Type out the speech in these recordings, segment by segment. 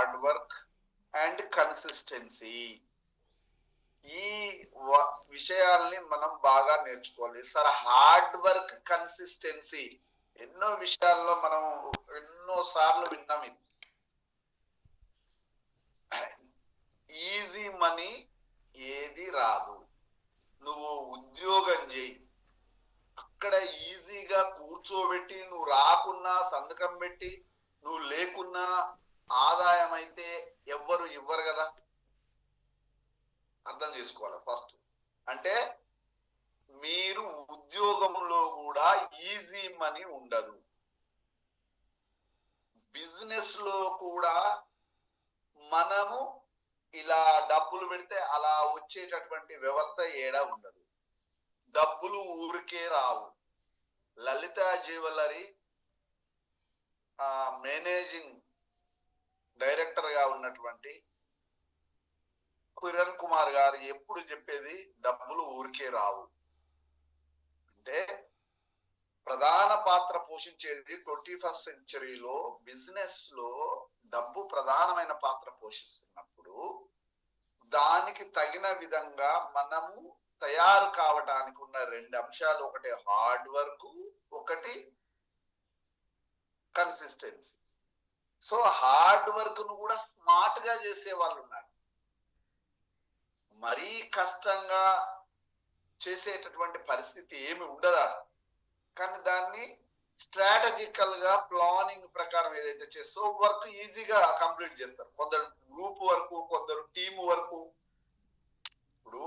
Hard work and consistency. ఈ విషయాల్ని మనం బాగా నేర్చుకోవాలి సార్. హార్డ్ వర్క్, కన్సిస్టెన్సీ ఎన్నో విషయాల్లో మనం ఎన్నో సార్లు విన్నాం. ఇది ఈజీ మనీ ఏది రాదు. నువ్వు ఉద్యోగం చేయి, అక్కడ ఈజీగా కూర్చోబెట్టి నువ్వు రాకున్నా సంతకం పెట్టి నువ్వు లేకున్నా ఆదాయం అయితే ఎవ్వరు ఇవ్వరు కదా. అర్థం చేసుకోవాలి ఫస్ట్. అంటే మీరు ఉద్యోగంలో కూడా ఈజీ మనీ ఉండదు. బిజినెస్ లో కూడా మనము ఇలా డబ్బులు పెడితే అలా వచ్చేటటువంటి వ్యవస్థ ఏడా ఉండదు. డబ్బులు ఊరికే రావు. లలిత జ్యువెలరీ మేనేజింగ్ డైరెక్టర్ గా ఉన్నటువంటి కిరణ్ కుమార్ గారు ఎప్పుడు చెప్పేది డబ్బులు ఊరికే రావు. అంటే ప్రధాన పాత్ర పోషించేది 21st సెంచరీలో బిజినెస్ లో డబ్బు ప్రధానమైన పాత్ర పోషిస్తున్నప్పుడు దానికి తగిన విధంగా మనము తయారు కావడానికి ఉన్న రెండు అంశాలు, ఒకటి హార్డ్ వర్క్, ఒకటి కన్సిస్టెన్సీ. సో హార్డ్ వర్క్ ను కూడా స్మార్ట్ గా చేసే వాళ్ళు ఉన్నారు. మరీ కష్టంగా చేసేటటువంటి పరిస్థితి ఏమి ఉండదు. కానీ దాన్ని స్ట్రాటజికల్ గా ప్లానింగ్ ప్రకారం ఏదైతే చేస్తో వర్క్ ఈజీగా కంప్లీట్ చేస్తారు. కొందరు గ్రూప్ వర్క్, కొందరు టీమ్ వర్క్. ఇప్పుడు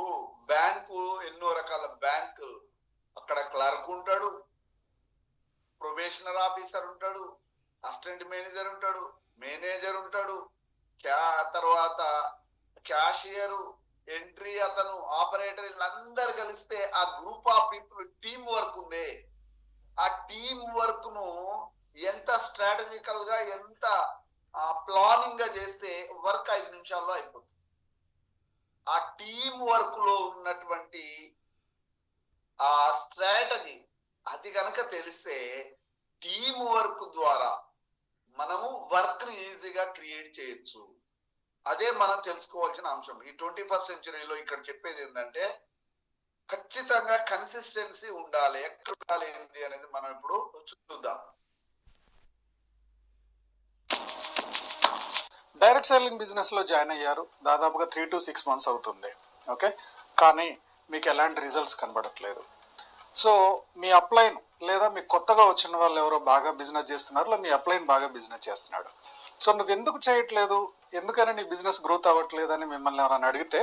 బ్యాంకు ఎన్నో రకాల బ్యాంకు, అక్కడ క్లర్క్ ఉంటాడు, ప్రొబేషనర్ ఆఫీసర్ ఉంటాడు, అసిస్టెంట్ మేనేజర్ ఉంటాడు, మేనేజర్ ఉంటాడు, తర్వాత క్యాషియర్, ఎంట్రీ అతను, ఆపరేటర్, వీళ్ళందరూ కలిస్తే ఆ group of people team work ఉంది. ఆ టీమ్ వర్క్ ను ఎంత స్ట్రాటజికల్ గా, ఎంత ప్లానింగ్ గా చేస్తే వర్క్ 5 నిమిషాల్లో అయిపోతుంది. ఆ టీమ్ వర్క్ లో ఉన్నటువంటి ఆ స్ట్రాటజీ అది కనుక తెలిస్తే టీమ్ వర్క్ ద్వారా మనము వర్క్ ని ఈజీగా క్రియేట్ చేయొచ్చు. అదే మనం తెలుసుకోవాల్సిన అంశం. ఈ 21st సెంచరీలో ఇక్కడ చెప్పేది ఏంటంటే ఖచ్చితంగా కన్సిస్టెన్సీ ఉండాలి. ఎక్కడ ఉండాలి ఏంటి అనేది మనం ఇప్పుడు చూద్దాం. డైరెక్ట్ సెల్లింగ్ బిజినెస్ లో జాయిన్ అయ్యారు, దాదాపుగా 3 to 6 months అవుతుంది. ఓకే, కానీ మీకు ఎలాంటి రిజల్ట్స్ కనబడట్లేదు. సో మీ అప్లైన్ లేదా మీకు కొత్తగా వచ్చిన వాళ్ళు ఎవరో బాగా బిజినెస్ చేస్తున్నారు, లేదా మీ అప్లైన్ బాగా బిజినెస్ చేస్తున్నాడు. సో నువ్వు ఎందుకు చేయట్లేదు, ఎందుకని నీ బిజినెస్ గ్రోత్ అవ్వట్లేదు అని మిమ్మల్ని ఎవరైనా అడిగితే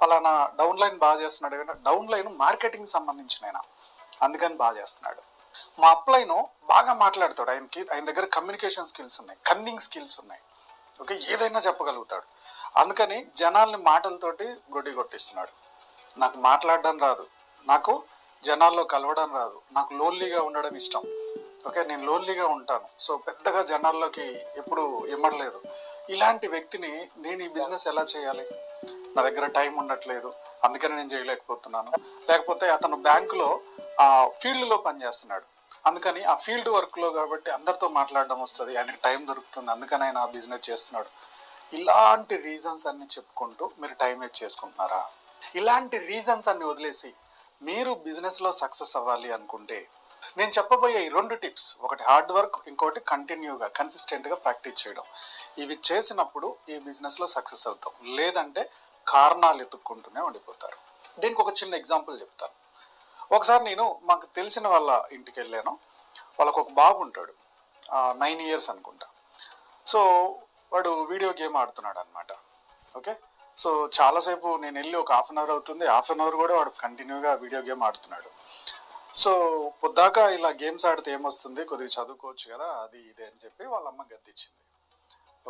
అలానా డౌన్ లైన్ బాగా చేస్తున్నాడు కదా. డౌన్ లైన్ మార్కెటింగ్ సంబంధించిన అందుకని బాగా చేస్తున్నాడు. మా అప్లైన్ బాగా మాట్లాడతాడు, ఆయన దగ్గర కమ్యూనికేషన్ స్కిల్స్ ఉన్నాయి, కన్నింగ్ స్కిల్స్ ఉన్నాయి. ఓకే, ఏదైనా చెప్పగలుగుతాడు. అందుకని జనాల్ని మాటలతోటి గొడ్డి కొట్టిస్తున్నాడు. నాకు మాట్లాడడం రాదు, నాకు జనాల్లో కలవడం రాదు, నాకు లోన్లీగా ఉండడం ఇష్టం. ఓకే, నేను లోన్లీగా ఉంటాను, సో పెద్దగా జనాల్లోకి ఎప్పుడు ఇమ్మడలేదు. ఇలాంటి వ్యక్తిని నేను ఈ బిజినెస్ ఎలా చేయాలి? నా దగ్గర టైం ఉండట్లేదు, అందుకని నేను చేయలేకపోతున్నాను. లేకపోతే అతను బ్యాంకులో ఫీల్డ్లో పనిచేస్తున్నాడు, అందుకని ఆ ఫీల్డ్ వర్క్లో కాబట్టి అందరితో మాట్లాడడం వస్తుంది, ఆయనకి టైం దొరుకుతుంది, అందుకని ఆయన ఆ బిజినెస్ చేస్తున్నాడు. ఇలాంటి రీజన్స్ అన్ని చెప్పుకుంటూ మీరు టైం వేస్ట్ చేసుకుంటున్నారా? ఇలాంటి రీజన్స్ అన్ని వదిలేసి మీరు బిజినెస్లో సక్సెస్ అవ్వాలి అనుకుంటే నేను చెప్పబోయే ఈ 2 టిప్స్, ఒకటి హార్డ్ వర్క్, ఇంకోటి కంటిన్యూగా కన్సిస్టెంట్గా ప్రాక్టీస్ చేయడం. ఇవి చేసినప్పుడు ఈ బిజినెస్లో సక్సెస్ అవుతాం, లేదంటే కారణాలు ఎత్తుక్కుంటూనే ఉండిపోతారు. దీనికి ఒక చిన్న ఎగ్జాంపుల్ చెప్తాను. ఒకసారి నేను మాకు తెలిసిన వాళ్ళ ఇంటికి వెళ్ళాను. వాళ్ళకు ఒక బాబు ఉంటాడు, 9 years అనుకుంటా. సో వాడు వీడియో గేమ్ ఆడుతున్నాడు అనమాట. ఓకే, సో చాలాసేపు నేను వెళ్ళి ఒక 1/2 hour అవుతుంది, 1/2 hour కూడా వాడు కంటిన్యూగా వీడియో గేమ్ ఆడుతున్నాడు. సో పొద్దాక ఇలా గేమ్స్ ఆడితే ఏమొస్తుంది, కొద్దిగా చదువుకోవచ్చు కదా, అది ఇది అని చెప్పి వాళ్ళ అమ్మ గద్దిచ్చింది.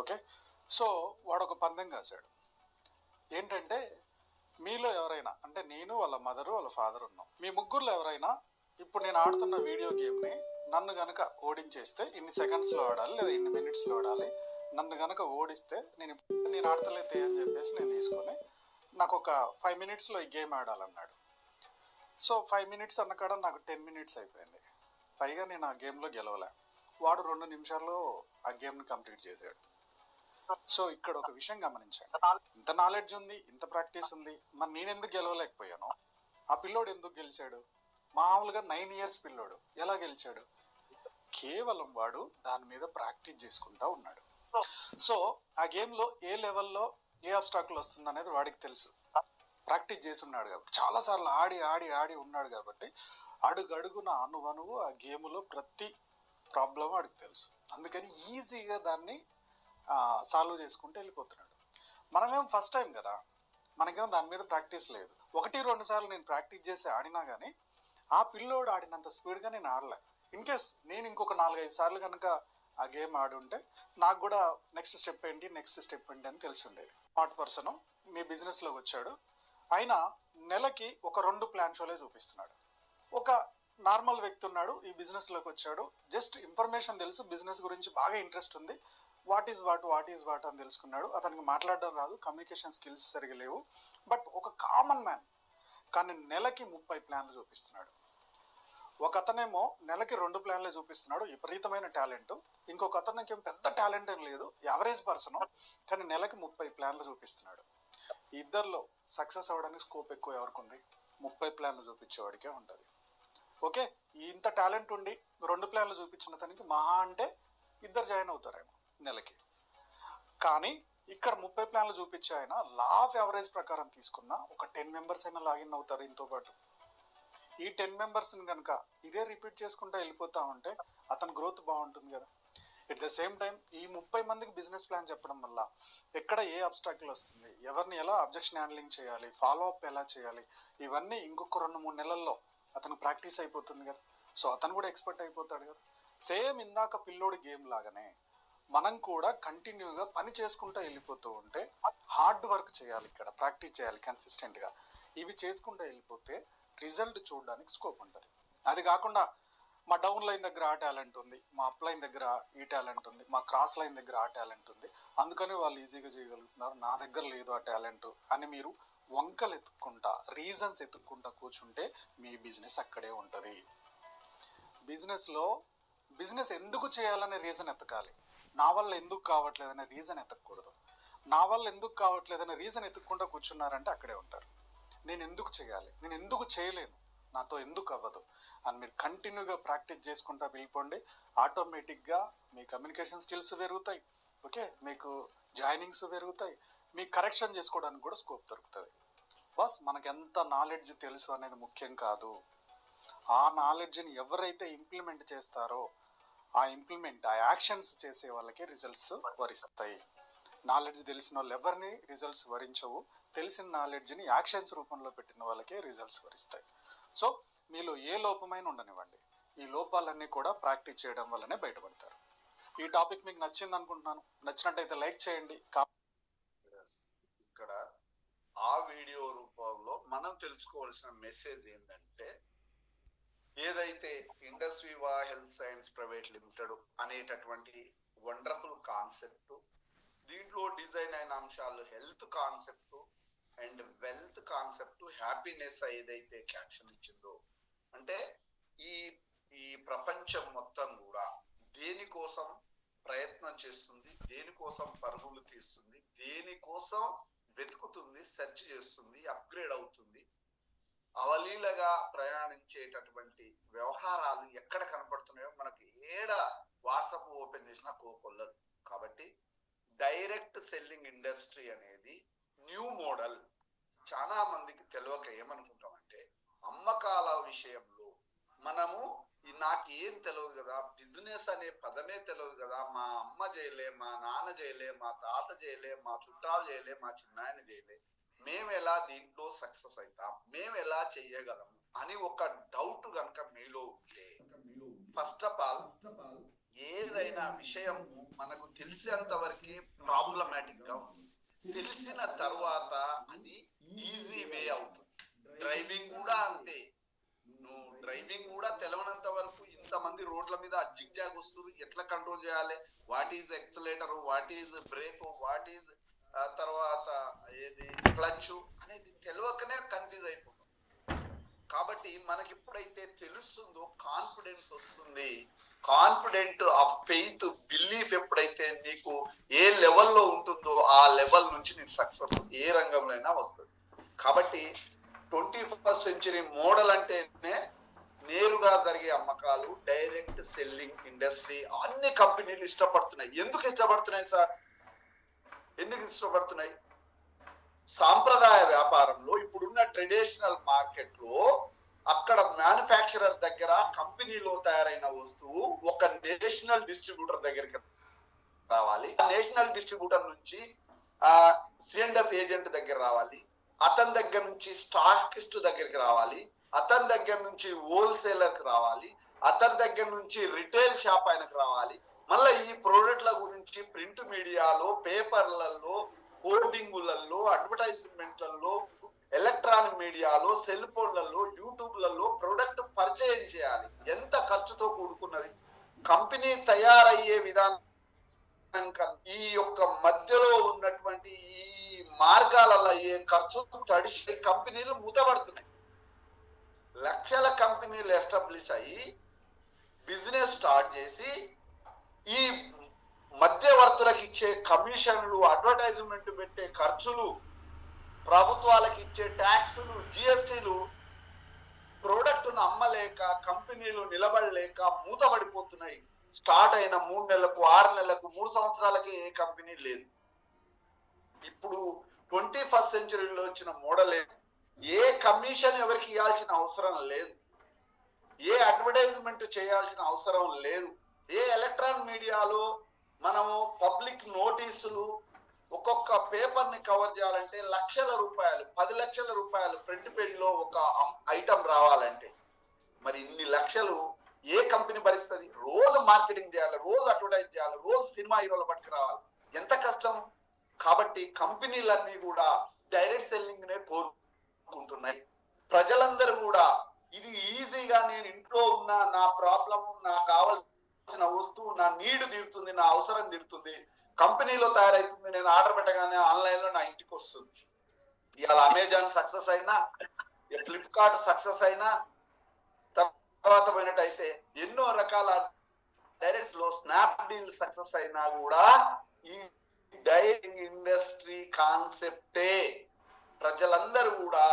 ఓకే, సో వాడు ఒక పందెం కాశాడు. ఏంటంటే మీలో ఎవరైనా, అంటే నేను, వాళ్ళ మదరు, వాళ్ళ ఫాదర్ ఉన్నాం, మీ ముగ్గురులో ఎవరైనా ఇప్పుడు నేను ఆడుతున్న వీడియో గేమ్ని నన్ను గనక ఓడించేస్తే ఇన్ని సెకండ్స్లో ఆడాలి లేదా ఇన్ని మినిట్స్లో ఆడాలి, నన్ను గనక ఓడిస్తే నేను ఆడతలేతే అని చెప్పేసి నేను తీసుకొని నాకు ఒక 5 minutesలో ఈ గేమ్ ఆడాలన్నాడు. సో 5 minutes అన్న కాడ నాకు 10 minutes అయిపోయింది, పైగా నేను ఆ గేమ్లో గెలవలే. వాడు 2 నిమిషాల్లో ఆ గేమ్ని కంప్లీట్ చేశాడు. సో ఇక్కడ ఒక విషయం గమనించండి, ఇంత నాలెడ్జ్ ఉంది, ఇంత ప్రాక్టీస్ ఉంది, మరి నేను ఎందుకు గెలవలేకపోయాను? ఆ పిల్లోడు ఎందుకు గెలిచాడు? మామూలుగా 9 years పిల్లోడు ఎలా గెలిచాడు? కేవలం వాడు దాని మీద ప్రాక్టీస్ చేసుకుంటా ఉన్నాడు. సో ఆ గేమ్లో ఏ లెవెల్లో ఏ అబ్స్టాకిల్ వస్తుంది అనేది వాడికి తెలుసు, ప్రాక్టీస్ చేసి ఉన్నాడు కాబట్టి, చాలాసార్లు ఆడి ఆడి ఆడి ఉన్నాడు కాబట్టి అడుగడుగున అనువనువు ఆ గేమ్లో ప్రతి ప్రాబ్లం వాడికి తెలుసు. అందుకని ఈజీగా దాన్ని సాల్వ్ చేసుకుంటూ వెళ్ళిపోతున్నాడు. మనమేం ఫస్ట్ టైం కదా, మనకేమో దాని మీద ప్రాక్టీస్ లేదు. 1-2 సార్లు నేను ప్రాక్టీస్ చేసి ఆడినా కానీ ఆ పిల్లోడు ఆడినంత స్పీడ్గా నేను ఆడలే. ఇన్ కేస్ నేను ఇంకొక 4-5 సార్లు కనుక ఆ గేమ్ ఆడి ఉంటే నాకు కూడా నెక్స్ట్ స్టెప్ ఏంటి అని తెలిసి ఉండేది. స్మార్ట్ పర్సన్ మీ బిజినెస్లోకి వచ్చాడు, అయినా నెలకి ఒక 2 ప్లాన్ షోలే చూపిస్తున్నాడు. ఒక నార్మల్ వ్యక్తి ఉన్నాడు, ఈ బిజినెస్లోకి వచ్చాడు, జస్ట్ ఇన్ఫర్మేషన్ తెలుసు, బిజినెస్ గురించి బాగా ఇంట్రెస్ట్ ఉంది, వాట్ ఈజ్ వాట్ అని తెలుసుకున్నాడు. అతనికి మాట్లాడడం రాదు, కమ్యూనికేషన్ స్కిల్స్ సరిగా లేవు, బట్ ఒక కామన్ మ్యాన్ కానీ నెలకి 30 ప్లాన్లు చూపిస్తున్నాడు. ఒక అతనేమో నెలకి 2 ప్లాన్లే చూపిస్తున్నాడు, విపరీతమైన టాలెంట్. ఇంకొక అతనికి ఏం పెద్ద టాలెంట్ ఏం లేదు, యావరేజ్ పర్సన్, కానీ నెలకి 30 ప్లాన్లు చూపిస్తున్నాడు. ఇద్దరిలో సక్సెస్ అవ్వడానికి స్కోప్ ఎక్కువ ఎవరికి ఉంది? 30 ప్లాన్లు చూపించేవాడికే ఉంటుంది. ఓకే, ఇంత టాలెంట్ ఉండి 2 ప్లాన్లు చూపించిన తనకి మహా అంటే 2 జాయిన్ అవుతారేమో నెలకి. కానీ ఇక్కడ 30 ప్లాన్లు చూపించే ఆయన లా ఆఫ్ యావరేజ్ ప్రకారం తీసుకున్న ఒక 10 మెంబర్స్ అయినా లాగిన్ అవుతారు. ఇంతో పాటు ఈ 10 మెంబర్స్ని కనుక ఇదే రిపీట్ చేసుకుంటూ వెళ్ళిపోతా ఉంటే అతని గ్రోత్ బాగుంటుంది కదా. ఎట్ ద సేమ్ టైం ఈ 30 మందికి బిజినెస్ ప్లాన్ చెప్పడం వల్ల ఎక్కడ ఏ అబ్స్టాకిల్ వస్తుంది, ఎవరిని ఎలా అబ్జెక్షన్ హ్యాండ్లింగ్ చేయాలి, ఫాలో అప్ ఎలా చేయాలి, ఇవన్నీ ఇంకొక 2-3 నెలల్లో అతను ప్రాక్టీస్ అయిపోతుంది కదా. సో అతను కూడా ఎక్స్పర్ట్ అయిపోతాడు కదా. సేమ్ ఇందాక పిల్లోడి గేమ్ లాగానే మనం కూడా కంటిన్యూగా పని చేసుకుంటూ వెళ్ళిపోతూ ఉంటే హార్డ్ వర్క్ చేయాలి, ఇక్కడ ప్రాక్టీస్ చేయాలి కన్సిస్టెంట్గా. ఇవి చేసుకుంటూ వెళ్ళిపోతే రిజల్ట్ చూడడానికి స్కోప్ ఉంటుంది. అది కాకుండా మా డౌన్ లైన్ దగ్గర ఆ టాలెంట్ ఉంది, మా అప్ లైన్ దగ్గర ఈ టాలెంట్ ఉంది, మా క్రాస్ లైన్ దగ్గర ఆ టాలెంట్ ఉంది, అందుకని వాళ్ళు ఈజీగా చేయగలుగుతున్నారు, నా దగ్గర లేదు ఆ టాలెంట్ అని మీరు వంకలు ఎత్తుక్కుంటా, రీజన్స్ ఎత్తుక్కుంటా కూర్చుంటే మీ బిజినెస్ అక్కడే ఉంటుంది. బిజినెస్ ఎందుకు చేయాలనే రీజన్ ఎత్తకాలి, నా వల్ల ఎందుకు కావట్లేదనే రీజన్ ఎత్తకూడదు. నా వల్ల ఎందుకు కావట్లేదనే రీజన్ ఎత్తుక్కుంటా కూర్చున్నారంటే అక్కడే ఉంటారు. నేను ఎందుకు చేయాలి, నేను ఎందుకు చేయలేను, నాతో ఎందుకు అవ్వదు అని మీరు కంటిన్యూగా ప్రాక్టీస్ చేసుకుంటా వెళ్ళిపోండి. ఆటోమేటిక్గా మీ కమ్యూనికేషన్ స్కిల్స్ పెరుగుతాయి, ఓకే, మీకు జాయినింగ్స్ పెరుగుతాయి, మీకు కరెక్షన్ చేసుకోవడానికి కూడా స్కోప్ దొరుకుతుంది. బస్ మనకు ఎంత నాలెడ్జ్ తెలుసు అనేది ముఖ్యం కాదు, ఆ నాలెడ్జ్ని ఎవరైతే ఇంప్లిమెంట్ చేస్తారో ఆ యాక్షన్స్ చేసే వాళ్ళకి రిజల్ట్స్ వరిస్తాయి. నాలెడ్జ్ తెలిసిన వాళ్ళు ఎవరిని రిజల్ట్స్ వరించవు, తెలిసిన నాలెడ్జ్ని యాక్షన్స్ రూపంలో పెట్టిన వాళ్ళకే రిజల్ట్స్ వరిస్తాయి. సో మీలో ఏ లోపమైనా ఉండనివ్వండి, ఈ లోపాలన్నీ కూడా ప్రాక్టీస్ చేయడం వల్లనే బయటపడతారు. ఈ టాపిక్ మీకు నచ్చింది అనుకుంటున్నాను, నచ్చినట్టయితే లైక్ చేయండి. ఇక్కడ ఆ వీడియో రూపంలో మనం తెలుసుకోవాల్సిన మెసేజ్ ఏంటంటే, ఏదైతే Indus Viva health science private limited అనేటటువంటి వండర్ఫుల్ కాన్సెప్ట్, దీంట్లో డిజైన్ అయిన అంశాలు health concept and wealth concept, happiness ఏదైతే క్యాప్షన్ ఇచ్చిందో, అంటే ఈ ప్రపంచం మొత్తం కూడా దేనికోసం ప్రయత్నం చేస్తుంది, దేనికోసం పరుగులు తీస్తుంది, దేనికోసం వెతుకుతుంది, సెర్చ్ చేస్తుంది, అప్గ్రేడ్ అవుతుంది, అవలీలగా ప్రయాణించేటటువంటి వ్యవహారాలు ఎక్కడ కనపడుతున్నాయో మనకి వాట్సాప్ ఓపెన్ చేసినా కోకొల్లరు. కాబట్టి డైరెక్ట్ సెల్లింగ్ ఇండస్ట్రీ అనేది న్యూ మోడల్. చాలా మందికి తెలియక ఏమనుకుంటామంటే, అమ్మకాల విషయంలో మనము నాకు ఏం తెలియదు కదా, బిజినెస్ అనే పదమే తెలియదు కదా, మా అమ్మ చేయలే, మా నాన్న చేయలే, మా తాత చేయలే, మా చుట్టాలు చేయలే, మా చిన్నాయన చేయలే, మేము ఎలా దీంట్లో సక్సెస్ అవుతాం, మేము ఎలా చెయ్యగలము అని ఒక డౌట్ కనుక మీలో ఉంటే, ఫస్ట్ ఆఫ్ ఆల్ ఏదైనా విషయం మనకు తెలిసేంత వరకే ప్రాబ్లమాటిక్ గా ఉంటుంది, తెలిసిన తర్వాత అది ఈజీ వే అవుతుంది. డ్రైవింగ్ కూడా అంతే, నువ్వు డ్రైవింగ్ కూడా తెలవనంత వరకు ఇంతమంది రోడ్ల మీద జిగ్జాగ్ వస్తుంది, ఎట్లా కంట్రోల్ చేయాలి, what is accelerator, what is brake, what is తర్వాత ఏది క్లచ్ అనేది తెలియకనే కన్ఫ్యూజ్ అయిపోతుంది. కాబట్టి కాబట్టి మనకి ఎప్పుడైతే తెలుస్తుందో కాన్ఫిడెన్స్ వస్తుంది. కాన్ఫిడెంట్, ఆ ఫెయిత్, బిలీఫ్ ఎప్పుడైతే నీకు ఏ లెవెల్లో ఉంటుందో ఆ లెవెల్ నుంచి నీకు సక్సెస్ ఏ రంగంలో అయినా వస్తుంది. కాబట్టి 21st సెంచరీ మోడల్ అంటేనే నేరుగా జరిగే అమ్మకాలు, డైరెక్ట్ సెల్లింగ్ ఇండస్ట్రీ. అన్ని కంపెనీలు ఇష్టపడుతున్నాయి. ఎందుకు ఇష్టపడుతున్నాయి సార్? ఎందుకు ఇష్టపడుతున్నాయి? సాంప్రదాయ వ్యాపారంలో ఇప్పుడున్న ట్రెడిషనల్ మార్కెట్ లో అక్కడ మ్యానుఫ్యాక్చరర్ దగ్గర కంపెనీలో తయారైన వస్తువు ఒక నేషనల్ డిస్ట్రిబ్యూటర్ దగ్గరికి రావాలి. నేషనల్ డిస్ట్రిబ్యూటర్ నుంచి C&F ఏజెంట్ దగ్గర రావాలి. అతని దగ్గర నుంచి స్టాకిస్ట్ దగ్గరికి రావాలి. అతని దగ్గర నుంచి హోల్సేలర్కి రావాలి. అతని దగ్గర నుంచి రిటైల్ షాప్ ఆయనకు రావాలి. మళ్ళీ ఈ ప్రోడక్ట్ల గురించి ప్రింట్ మీడియాలో, పేపర్లలో, హోర్డింగులలో, అడ్వర్టైజ్మెంట్లలో, ఎలక్ట్రానిక్ మీడియాలో, సెల్ ఫోన్లలో, యూట్యూబ్లలో ప్రోడక్ట్ పరిచయం చేయాలి. ఎంత ఖర్చుతో కూడుకున్నది. కంపెనీ తయారయ్యే విధానం ఈ యొక్క మధ్యలో ఉన్నటువంటి ఈ మార్గాలలో అయ్యే ఖర్చు తడిసి కంపెనీలు మూతపడుతున్నాయి. లక్షల కంపెనీలు ఎస్టాబ్లిష్ అయ్యి బిజినెస్ స్టార్ట్ చేసి ఈ మధ్యవర్తులకు ఇచ్చే కమిషన్లు, అడ్వర్టైజ్మెంట్ పెట్టే ఖర్చులు, ప్రభుత్వాలకు ఇచ్చే ట్యాక్సులు, జిఎస్టీలు ప్రోడక్ట్ను అమ్మలేక కంపెనీలు నిలబడలేక మూతపడిపోతున్నాయి. స్టార్ట్ అయిన 3 నెలలకు, 6 నెలలకు, 3 సంవత్సరాలకి ఏ కంపెనీ లేదు. ఇప్పుడు 21st సెంచరీలో వచ్చిన మోడల్ ఏ కమిషన్ ఎవరికి ఇవ్వాల్సిన అవసరం లేదు. ఏ అడ్వర్టైజ్మెంట్ చేయాల్సిన అవసరం లేదు. ఏ ఎలక్ట్రానిక్ మీడియాలో మనము పబ్లిక్ నోటీసులు, ఒక్కొక్క పేపర్ ని కవర్ చేయాలంటే లక్షల రూపాయలు, 10 లక్షల రూపాయలు ఫ్రంట్ పేజ్ లో ఒక ఐటమ్ రావాలంటే మరి ఇన్ని లక్షలు ఏ కంపెనీ భరిస్తుంది? రోజు మార్కెటింగ్ చేయాలి, రోజు అడ్వర్టైజ్ చేయాలి, రోజు సినిమా హీరోల పట్టుకు రావాలి. ఎంత కష్టం. కాబట్టి కంపెనీలన్నీ కూడా డైరెక్ట్ సెల్లింగ్ నే కోరుకుంటున్నాయి. ప్రజలందరూ కూడా ఇది ఈజీగా నేను ఇంట్లో ఉన్న నా ప్రాబ్లం, నాకు కావాల్సిన వస్తువు, నా నీడ్ తీరుతుంది, నా అవసరం తీరుతుంది, కంపెనీలో తయారైతుంది, నేను ఆర్డర్ పెట్టగానే ఆన్లైన్ లో నా ఇంటికి వస్తుంది. ఇవాళ అమెజాన్ సక్సెస్ అయినా, ఫ్లిప్కార్ట్ సక్సెస్ అయినా, తర్వాత పోయినట్టయితే ఎన్నో రకాల డైరెక్ట్స్ లో స్నాప్ డీల్ సక్సెస్ అయినా కూడా ఈ డైరింగ్ ఇండస్ట్రీ కాన్సెప్టే. ప్రజలందరూ కూడా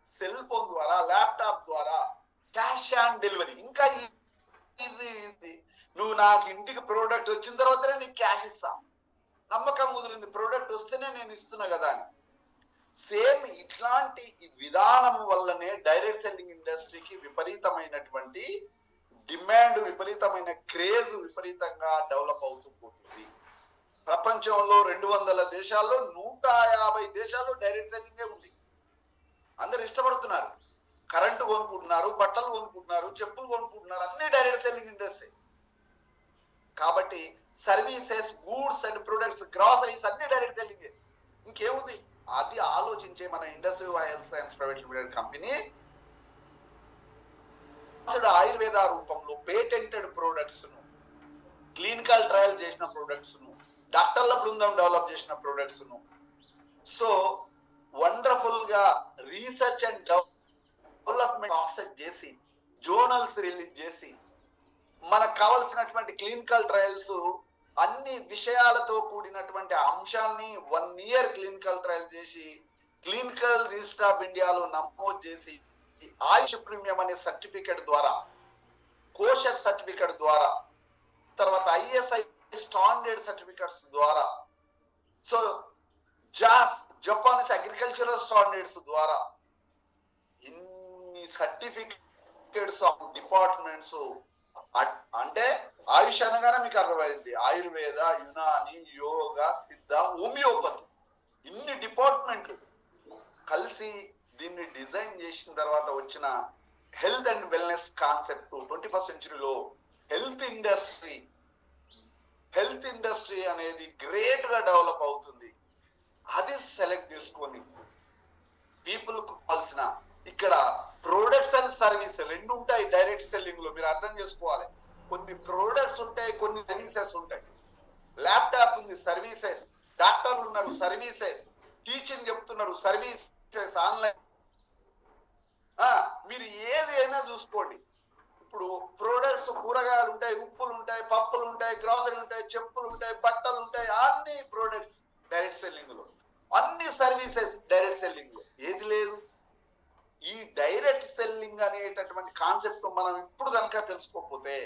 సెల్ ఫోన్ ద్వారా, ల్యాప్టాప్ ద్వారా క్యాష్ ఆన్ డెలివరీ. ఇంకా ఈజీ. నువ్వు నాకు ఇంటికి ప్రోడక్ట్ వచ్చిన తర్వాతనే నీకు క్యాష్ ఇస్తా, నమ్మకం కుదిరింది, ప్రోడక్ట్ వస్తేనే నేను ఇస్తున్నా కదా అని. సేమ్ ఇట్లాంటి విధానం వల్లనే డైరెక్ట్ సెల్లింగ్ ఇండస్ట్రీకి విపరీతమైనటువంటి డిమాండ్, విపరీతమైన క్రేజ్ విపరీతంగా డెవలప్ అవుతూ పోతుంది. ప్రపంచంలో 200 దేశాల్లో 150 దేశాల్లో డైరెక్ట్ సెల్లింగే ఉంది. అందరు ఇష్టపడుతున్నారు. కరెంటు కొనుక్కుంటున్నారు, బట్టలు కొనుక్కుంటున్నారు, చెప్పులు కొనుక్కుంటున్నారు, అన్ని డైరెక్ట్ సెల్లింగ్ ఇండస్ట్రీ. కాబట్టి services, goods and products, groceries అన్ని డైరెక్ట్ సెల్లింగే. ఇంకేముంది? అది ఆలోచించే మన industry health science private limited company Ayurveda రూపంలో పేటెంటెడ్ ప్రొడక్ట్స్ ను, క్లినికల్ ట్రయల్ చేసిన ప్రొడక్ట్స్ ను, డాక్టర్ల బృందం డెవలప్ చేసిన ప్రొడక్ట్స్ ను సో వండర్ఫుల్ గా రీసెర్చ్ అండ్ డెవలప్మెంట్ ప్రాసెస్ చేసి, జోనల్స్ రిలీజ్ చేసి, మనకు కావాల్సినటువంటి క్లినికల్ ట్రయల్స్ అన్ని విషయాలతో కూడినటువంటి అంశాన్ని 1 year క్లినికల్ ట్రయల్ చేసి క్లినికల్ రిజిస్టర్ ఆఫ్ ఇండియాలో నమోదు చేసి ఆయుష్ ప్రీమియం అనే సర్టిఫికెట్ ద్వారా, కోషర్ సర్టిఫికెట్ ద్వారా, తర్వాత ISI స్టాండర్డ్ సర్టిఫికెట్స్ ద్వారా, సో జపానీస్ అగ్రికల్చరల్ స్టాండర్డ్స్ ద్వారా ఇన్ని సర్టిఫికెట్స్ ఆఫ్ డిపార్ట్మెంట్స్. అంటే ఆయుష్ అనగానే మీకు అర్థమైంది, ఆయుర్వేద, యునాని, యోగా, సిద్ధ, హోమియోపతి, ఇన్ని డిపార్ట్మెంట్లు కలిసి దీన్ని డిజైన్ చేసిన తర్వాత వచ్చిన health and wellness concept 21st సెంచరీలో హెల్త్ ఇండస్ట్రీ అనేది గ్రేట్ గా డెవలప్ అవుతుంది. అది సెలెక్ట్ చేసుకొని పీపుల్ కు కావాల్సిన, ఇక్కడ ప్రొడక్ట్స్ అండ్ సర్వీస్ రెండు ఉంటాయి డైరెక్ట్ సెల్లింగ్ లో. మీరు అర్థం చేసుకోవాలి. కొన్ని ప్రొడక్ట్స్ ఉంటాయి, కొన్ని సర్వీసెస్ ఉంటాయి. ల్యాప్టాప్ ఉంది, సర్వీసెస్. డాక్టర్లు ఉన్నారు, సర్వీసెస్. టీచింగ్ చెప్తున్నారు, సర్వీసెస్. ఆన్లైన్ మీరు ఏది ఎక్కడైనా చూసుకోండి. ఇప్పుడు ప్రొడక్ట్స్, కూరగాయలు ఉంటాయి, ఉప్పులు ఉంటాయి, పప్పులు ఉంటాయి, గ్రాసరీ ఉంటాయి, చెప్పులు ఉంటాయి, బట్టలు ఉంటాయి, అన్ని ప్రొడక్ట్స్ డైరెక్ట్ సెల్లింగ్ లో, అన్ని సర్వీసెస్ డైరెక్ట్ సెల్లింగ్ లో. ఏది లేదు? ఈ డైరెక్ట్ సెల్లింగ్ అనేటటువంటి కాన్సెప్ట్ మనం ఇప్పుడు కనుక తెలుసుకోకపోతే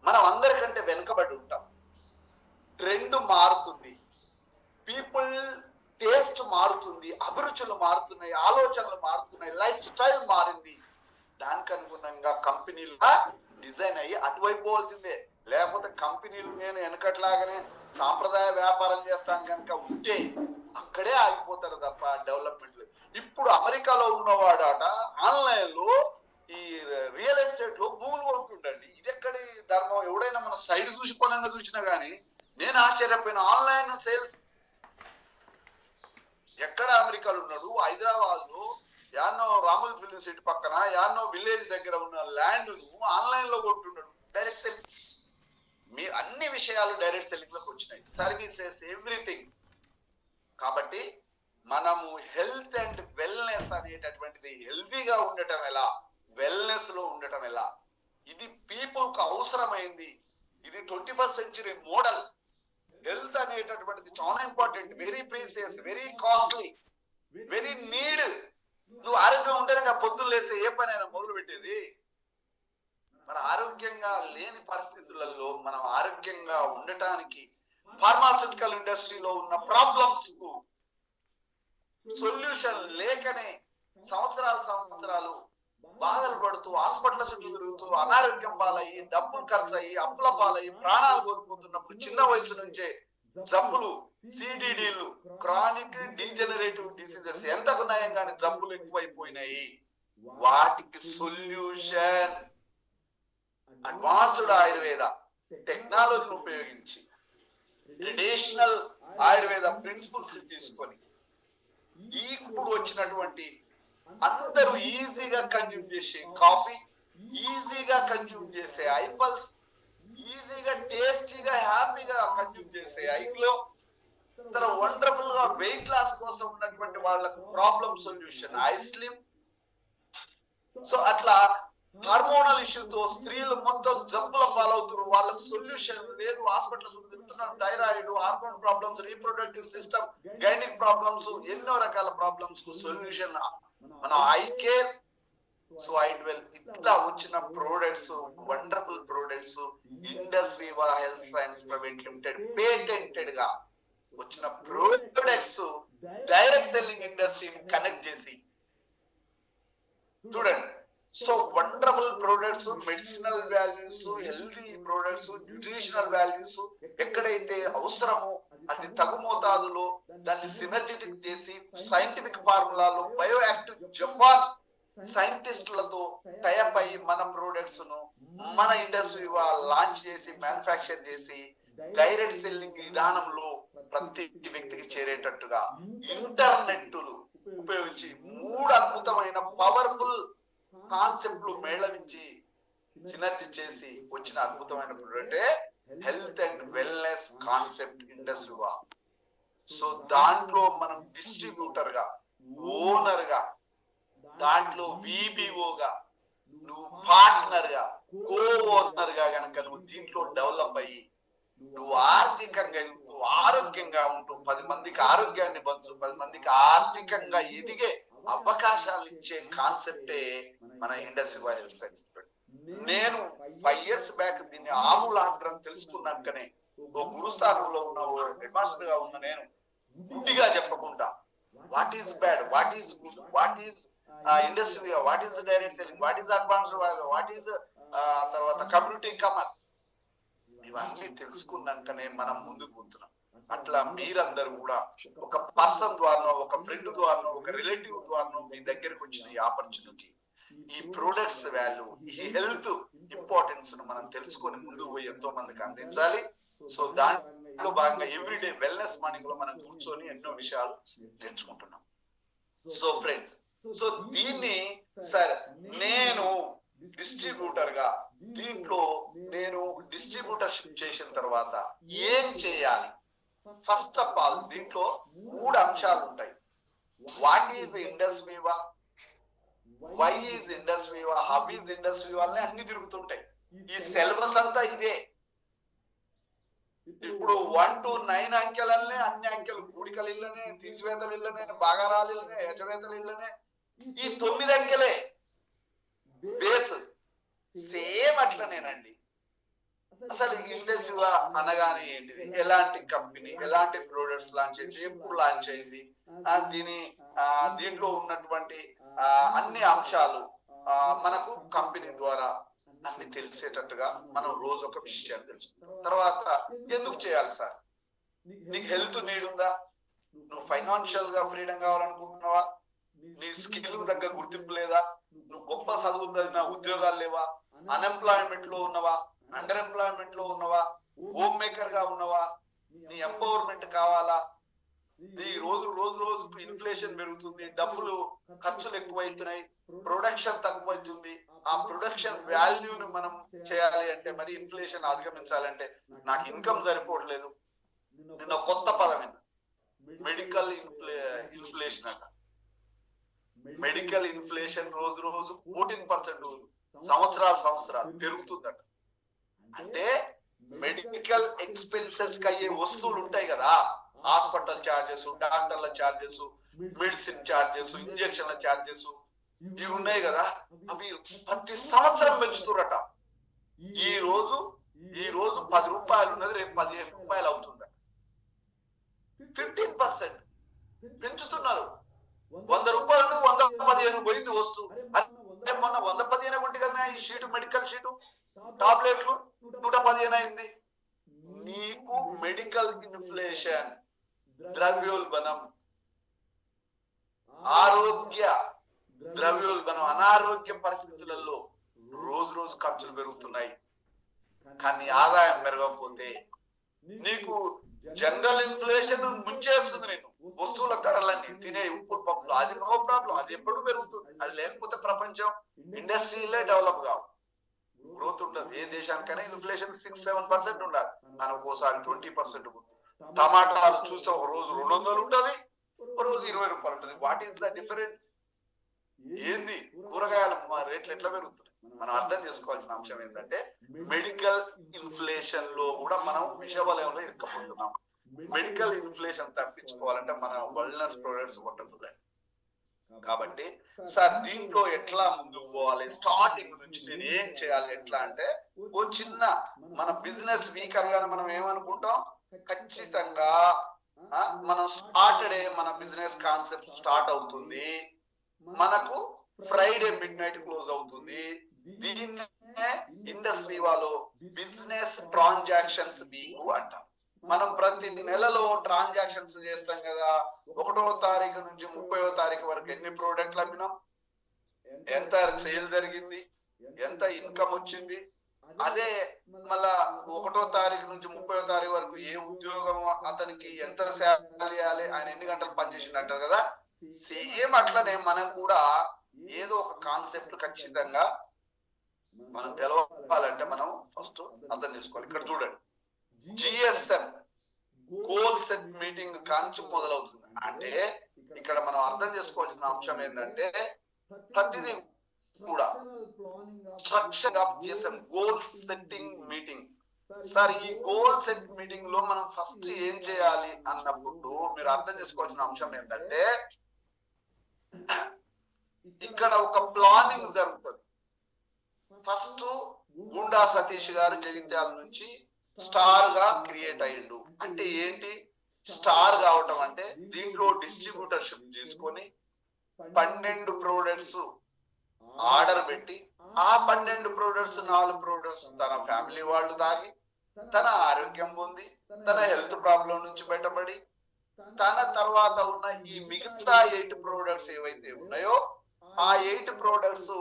మనం అందరికంటే వెనుకబడి ఉంటాం. ట్రెండ్ మారుతుంది, పీపుల్ టేస్ట్ మారుతుంది, అభిరుచులు మారుతున్నాయి, ఆలోచనలు మారుతున్నాయి, లైఫ్ స్టైల్ మారింది. దానికి అనుగుణంగా కంపెనీలు డిజైన్ అయ్యి అటువైపు పోవాల్సిందే. లేకపోతే కంపెనీలు నేను వెనకట్లాగానే సాంప్రదాయ వ్యాపారం చేస్తాను కనుక ఉంటే అక్కడే ఆగిపోతారు తప్ప డెవలప్మెంట్ లేదు. ఇప్పుడు అమెరికాలో ఉన్నవాడట ఆన్లైన్ లో ఈ రియల్ ఎస్టేట్ లో భూములు కొనుక్కుంటండి. ఇది ఎక్కడి ధర్మం? ఎవడైనా మన సైడ్ చూసి కొనంగా చూసినా గానీ నేను ఆశ్చర్యపోయిన. ఆన్లైన్ సేల్స్ ఎక్కడ? అమెరికాలో ఉన్నాడు, హైదరాబాద్ లో యాన్నో రామోజీ ఫిలిం సిటీ పక్కన యాన్నో విలేజ్ దగ్గర ఉన్న ల్యాండ్ ను ఆన్లైన్ లో కొంటున్నాడు. Direct selling. మీ అన్ని విషయాలు డైరెక్ట్ సెల్లింగ్ లోకి వచ్చినాయి, సర్వీసెస్, ఎవ్రీథింగ్. కాబట్టి మనము హెల్త్ అండ్ వెల్నెస్ అనేటటువంటిది, హెల్తీగా ఉండటం ఎలా, వెల్నెస్ లో ఉండటం ఎలా, ఇది పీపుల్ కు అవసరమైంది. ఇది 21st సెంచరీ మోడల్. హెల్త్ అనేటటువంటిది చాలా important, very precious, very costly, very need. నువ్వు ఆరోగ్యం ఉంటేనే పొద్దున్న లేస్తే ఏ పని అయినా మొదలు పెట్టేది. మరి ఆరోగ్యంగా లేని పరిస్థితులలో మనం ఆరోగ్యంగా ఉండటానికి ఫార్మాస్యూటికల్ ఇండస్ట్రీలో ఉన్న ప్రాబ్లమ్స్ కు సొల్యూషన్ లేకనే సంవత్సరాలు బాధలు పడుతూ హాస్పిటల్ చుట్టూ తిరుగుతూ అనారోగ్యం పాలయ్యి, డబ్బులు ఖర్చు అయ్యి, అప్పుల పాలయ్యి, ప్రాణాలు కోల్పోతున్నప్పుడు చిన్న వయసు నుంచే జబ్బులు, సిడిడిలు, క్రానిక్ డీజనరేటివ్ డిసీజెస్ ఎంతకు నయం కానీ జబ్బులు ఎక్కువైపోయినాయి. వాటికి సొల్యూషన్ అడ్వాన్స్డ్ ఆయుర్వేద టెక్నాలజీని ఉపయోగించి, ట్రెడిషనల్ ఆయుర్వేద ప్రిన్సిపల్స్ తీసుకొని, ఇప్పుడు వచ్చినటువంటి అందరూ ఈజీగా కన్జ్యూమ్ చేసే కాఫీ, ఈజీగా కన్జ్యూమ్ చేసే ఐపల్స్, ఈజీగా టేస్టీగా హ్యాపీగా కన్జ్యూమ్ చేసే ఐగ్లో, వండర్ఫుల్ గా వెయిట్ లాస్ కోసం ఉన్నటువంటి వాళ్ళకు ప్రాబ్లం సొల్యూషన్ ఐస్లిమ్. సో అట్లా హార్మోనల్ ఇష్యూతో స్త్రీలు మొత్తం జబ్బుల పాలవుతున్నారు, వాళ్ళకు సొల్యూషన్ లేదు. హాస్పిటల్స్ తిరుగుతున్నారు, thyroid, hormone problems, reproductive system, gynaec problems, ఎన్నో రకాల ప్రాబ్లమ్స్ కు సొల్యూషన్ మన I care, so I dwell. ఇట్లా వచ్చిన products, wonderful products, Indus Viva health science private limited patented గా వచ్చిన ప్రోడక్ట్స్ డైరెక్ట్ సెల్లింగ్ ఇండస్ట్రీని కనెక్ట్ చేసి చూడండి. So wonderful products, medicinal values, healthy products, nutritional values ఎక్కడైతే అవసరమో అది తగు మోతాదులో దాన్ని సినర్జెటిక్ చేసి సైంటిఫిక్ ఫార్ములాలో బయో యాక్టివ్ జపాన్ సైంటిస్టులతో టైప్ అయ్యి మన ప్రొడక్ట్స్ ను మన ఇండస్ట్రీ లాంచ్ చేసి మ్యానుఫ్యాక్చర్ చేసి డైరెక్ట్ సెల్లింగ్ విధానంలో ప్రతి వ్యక్తికి చేరేటట్టుగా ఇంటర్నెట్లు ఉపయోగించి 3 అద్భుతమైన పవర్ఫుల్ కాన్సెప్ట్లు మేళవించి సినర్జీ చేసి వచ్చిన అద్భుతమైన ప్రొడక్టే health and wellness concept industry. So దాంట్లో మనం డిస్ట్రిబ్యూటర్ గా, ఓనర్ గా, దాంట్లో విబిఓగా, నువ్వు పార్ట్నర్ గా, కో ఓనర్ గా గనక నువ్వు దీంట్లో డెవలప్ అయ్యి నువ్వు ఆర్థికంగా ఎదుగుతూ ఆరోగ్యంగా ఉంటూ 10 మందికి ఆరోగ్యాన్ని పంచు, 10 మందికి ఆర్థికంగా ఎదిగే అవకాశాలు ఇచ్చే కాన్సెప్టే మన ఇండస్ట్రీ హెల్త్ సైన్స్. నేను 5 years బ్యాక్ దీన్ని ఆమూలాగ్రం తెలుసుకున్నాకనే ఓ గురుస్థానంలో ఉన్న హెడ్ మాస్టర్ గా ఉన్న నేను గుడ్డిగా చెప్పకుండా what is bad, what is good, what is industry, what is direct selling, what is advanced, what is తర్వాత కమ్యూనిటీ కామర్స్, ఇవన్నీ తెలుసుకున్నాకనే మనం ముందుకు పోతున్నాం. అట్లా మీరందరూ కూడా ఒక పర్సన్ ద్వారానో, ఒక ఫ్రెండ్ ద్వారానో, ఒక రిలేటివ్ ద్వారానో మీ దగ్గరకు వచ్చిన ఈ ఆపర్చునిటీ, ఈ ప్రొడక్ట్స్ వాల్యూ, ఈ హెల్త్ ఇంపార్టెన్స్ ను మనం తెలుసుకొని ముందుకు పోయి ఎంతో మందికి అందించాలి. సో దాంట్లో భాగంగా ఎవ్రీడే వెల్నెస్ మార్నింగ్ లో మనం కూర్చొని ఎన్నో విషయాలు నేర్చుకుంటున్నాం. సో ఫ్రెండ్స్, సో దీన్ని సార్ నేను డిస్ట్రిబ్యూటర్ గా, దీంట్లో నేను డిస్ట్రిబ్యూటర్షిప్ చేసిన తర్వాత ఏం చేయాలి? ఫస్ట్ ఆఫ్ ఆల్ దీంట్లో 3 అంశాలు ఉంటాయి. What is Indus వివా, why is industry, hub is industry వాళ్ళని అన్ని తిరుగుతుంటాయి. ఈ సిలబస్ అంతా ఇదే. ఇప్పుడు 1 to 9 అంకెలనే అన్ని అంకెలు కూడికల ఇళ్ళనే, తీసివేతల ఇళ్ళనే, భాగారాల ఇళ్ళనే, యజవేతల ఇళ్ళనే, ఈ 9 అంకెలే బేస్. సేమ్ అట్లనేనండి. అసలు ఇండస్ట్రీ అనగానే ఏంటిది, ఎలాంటి కంపెనీ, ఎలాంటి ప్రొడక్ట్స్ లాంచ్ అయింది, ఎప్పుడు లాంచ్ అయింది, దీంట్లో ఉన్నటువంటి అన్ని అంశాలు మనకు కంపెనీ ద్వారా అన్ని తెలిసేటట్టుగా మనం రోజు ఒక విషయాన్ని తెలుసుకుంటాం. తర్వాత ఎందుకు చేయాలి సార్, నీకు హెల్త్ నీడ్ ఉందా, నువ్వు ఫైనాన్షియల్ గా ఫ్రీడమ్ కావాలనుకుంటున్నావా, నీ స్కిల్ దగ్గర గుర్తింపు లేదా, నువ్వు గొప్ప చదువుతున్న ఉద్యోగాలు లేవా, అన్ఎంప్లాయ్మెంట్ లో ఉన్నవా, అండర్ ఎంప్లాయ్మెంట్ లో ఉన్నవా, హోమ్ మేకర్ గా ఉన్నవా, నీ ఎంపవర్మెంట్ కావాలా, నీ రోజుకు ఇన్ఫ్లేషన్ పెరుగుతుంది, డబ్బులు ఖర్చులు ఎక్కువైతున్నాయి, ప్రొడక్షన్ తక్కువైతుంది, ఆ ప్రొడక్షన్ వాల్యూని మనం చేయాలి అంటే, మరి ఇన్ఫ్లేషన్ అధిగమించాలంటే నాకు ఇన్కమ్ సరిపోవట్లేదు. నిన్న కొత్త పదం మెడికల్ ఇన్ఫ్లేషన్ అన్న. మెడికల్ ఇన్ఫ్లేషన్ రోజు 14% సంవత్సరాలు పెరుగుతుందట. అంటే మెడికల్ ఎక్స్పెన్సెస్ కి అయ్యే వస్తువులు ఉంటాయి కదా, హాస్పిటల్ ఛార్జెస్, డాక్టర్ల ఛార్జెస్, మెడిసిన్ ఛార్జెస్, ఇంజక్షన్ల ఛార్జెస్, ఇవి ఉన్నాయి కదా, అవి ప్రతి సంవత్సరం పెంచుతురట. ఈ రోజు 10 రూపాయలు ఉన్నది రేపు 15 రూపాయలు అవుతుంది. 15% పెంచుతున్నారు. 100 రూపాయలు 115 పోయింది వస్తువు. అంటే మొన్న 115 కొంటే కదా ఈ షీటు, మెడికల్ షీటు, టాబ్లెట్లు 115 అయింది. నీకు మెడికల్ ఇన్ఫ్లేషన్, ద్రవ్యోల్బణం, ఆరోగ్య ద్రవ్యోల్బణం, అనారోగ్య పరిస్థితులలో రోజు ఖర్చులు పెరుగుతున్నాయి. కానీ ఆదాయం పెరగకపోతే నీకు జనరల్ ఇన్ఫ్లేషన్ ముంచేస్తుంది. నేను వస్తువుల ధరలన్నీ, తినే ఉప్పు పప్పులు, అది నో ప్రాబ్లం, అది ఎప్పుడు పెరుగుతుంది. అది లేకపోతే ప్రపంచం ఇండస్ట్రీలే డెవలప్ కావు, గ్రోత్ ఉండదు. ఏ దేశానికైనా ఇన్ఫ్లేషన్ 6-7% ఉండాలి, కానీ ఒక్కోసారి 20% ఉంటుంది. టమాటాలు చూస్తే ఒక రోజు 200 ఉంటుంది, ఒక రోజు 20 రూపాయలు ఉంటుంది. What is the difference? ఏంది కూరగాయల రేట్లు ఎట్లా పెరుగుతున్నాయి? మనం అర్థం చేసుకోవాల్సిన అంశం ఏంటంటే, మెడికల్ ఇన్ఫ్లేషన్ లో కూడా మనం విషవలయంలో ఇరుక్కపోతున్నాం. మెడికల్ ఇన్ఫ్లేషన్ తప్పించుకోవాలంటే మన వెల్నెస్ ప్రొడక్ట్స్ వండర్ఫుల్. కాబట్టి సార్ దీంట్లో ఎట్లా ముందుకు పోవాలి, స్టార్టింగ్ నుంచి నేను ఏం చేయాలి, ఎట్లా అంటే, ఓ చిన్న మన బిజినెస్ వీక్ అనగానే మనం ఏమనుకుంటాం, ఖచ్చితంగా మనం సాటర్డే మన బిజినెస్ కాన్సెప్ట్ స్టార్ట్ అవుతుంది, మనకు ఫ్రైడే మిడ్ నైట్ క్లోజ్ అవుతుంది. దీన్నే ఇండస్ట్రీ వాళ్ళు బిజినెస్ ట్రాన్సాక్షన్స్ వీక్ అంటాం. మనం ప్రతి నెలలో ట్రాన్సాక్షన్స్ చేస్తాం కదా, 1వ తారీఖు నుంచి 30వ తారీఖు వరకు ఎన్ని ప్రోడక్ట్లు అమ్మినాం, ఎంత సేల్ జరిగింది, ఎంత ఇన్కమ్ వచ్చింది. అదే మళ్ళా 1వ తారీఖు నుంచి 30వ తారీఖు వరకు ఏ ఉద్యోగం అతనికి ఎంత శాలరీ ఇవ్వాలి, ఆయన ఎన్ని గంటలు పనిచేసిండు అంటారు కదా. సేమ్ అట్లనే మనం కూడా ఏదో ఒక కాన్సెప్ట్ ఖచ్చితంగా మనం తెలవాలంటే మనం ఫస్ట్ అర్థం చేసుకోవాలి. ఇక్కడ చూడండి, జిఎస్ఎం గోల్ సెట్ మీటింగ్ కాంచి మొదలవుతుంది. అంటే ఇక్కడ మనం అర్థం చేసుకోవాల్సిన అంశం ఏంటంటే, ప్రతిదీ కూడా structure of GSM goal setting meeting. Sir ఈ గోల్ సెట్ మీటింగ్ లో మనం ఫస్ట్ ఏం చేయాలి అన్నప్పుడు మీరు అర్థం చేసుకోవాల్సిన అంశం ఏంటంటే, ఇక్కడ ఒక ప్లానింగ్ జరుగుతుంది. ఫస్ట్ గుండా సతీష్ గారు జగిత్యాల నుంచి స్టార్ గా క్రియేట్ అయ్యిండు. అంటే ఏంటి స్టార్ కావటం అంటే, దీంట్లో డిస్ట్రిబ్యూటర్షిప్ తీసుకొని 12 ప్రోడక్ట్స్ ఆర్డర్ పెట్టి, ఆ 12 ప్రోడక్ట్స్ 4 ప్రోడక్ట్స్ తన ఫ్యామిలీ వాళ్ళు తాగి, తన ఆరోగ్యం పొంది, తన హెల్త్ ప్రాబ్లం నుంచి బయటపడి, తన తర్వాత ఉన్న ఈ మిగతా 8 ప్రోడక్ట్స్ ఏవైతే ఉన్నాయో ఆ 8 ప్రోడక్ట్స్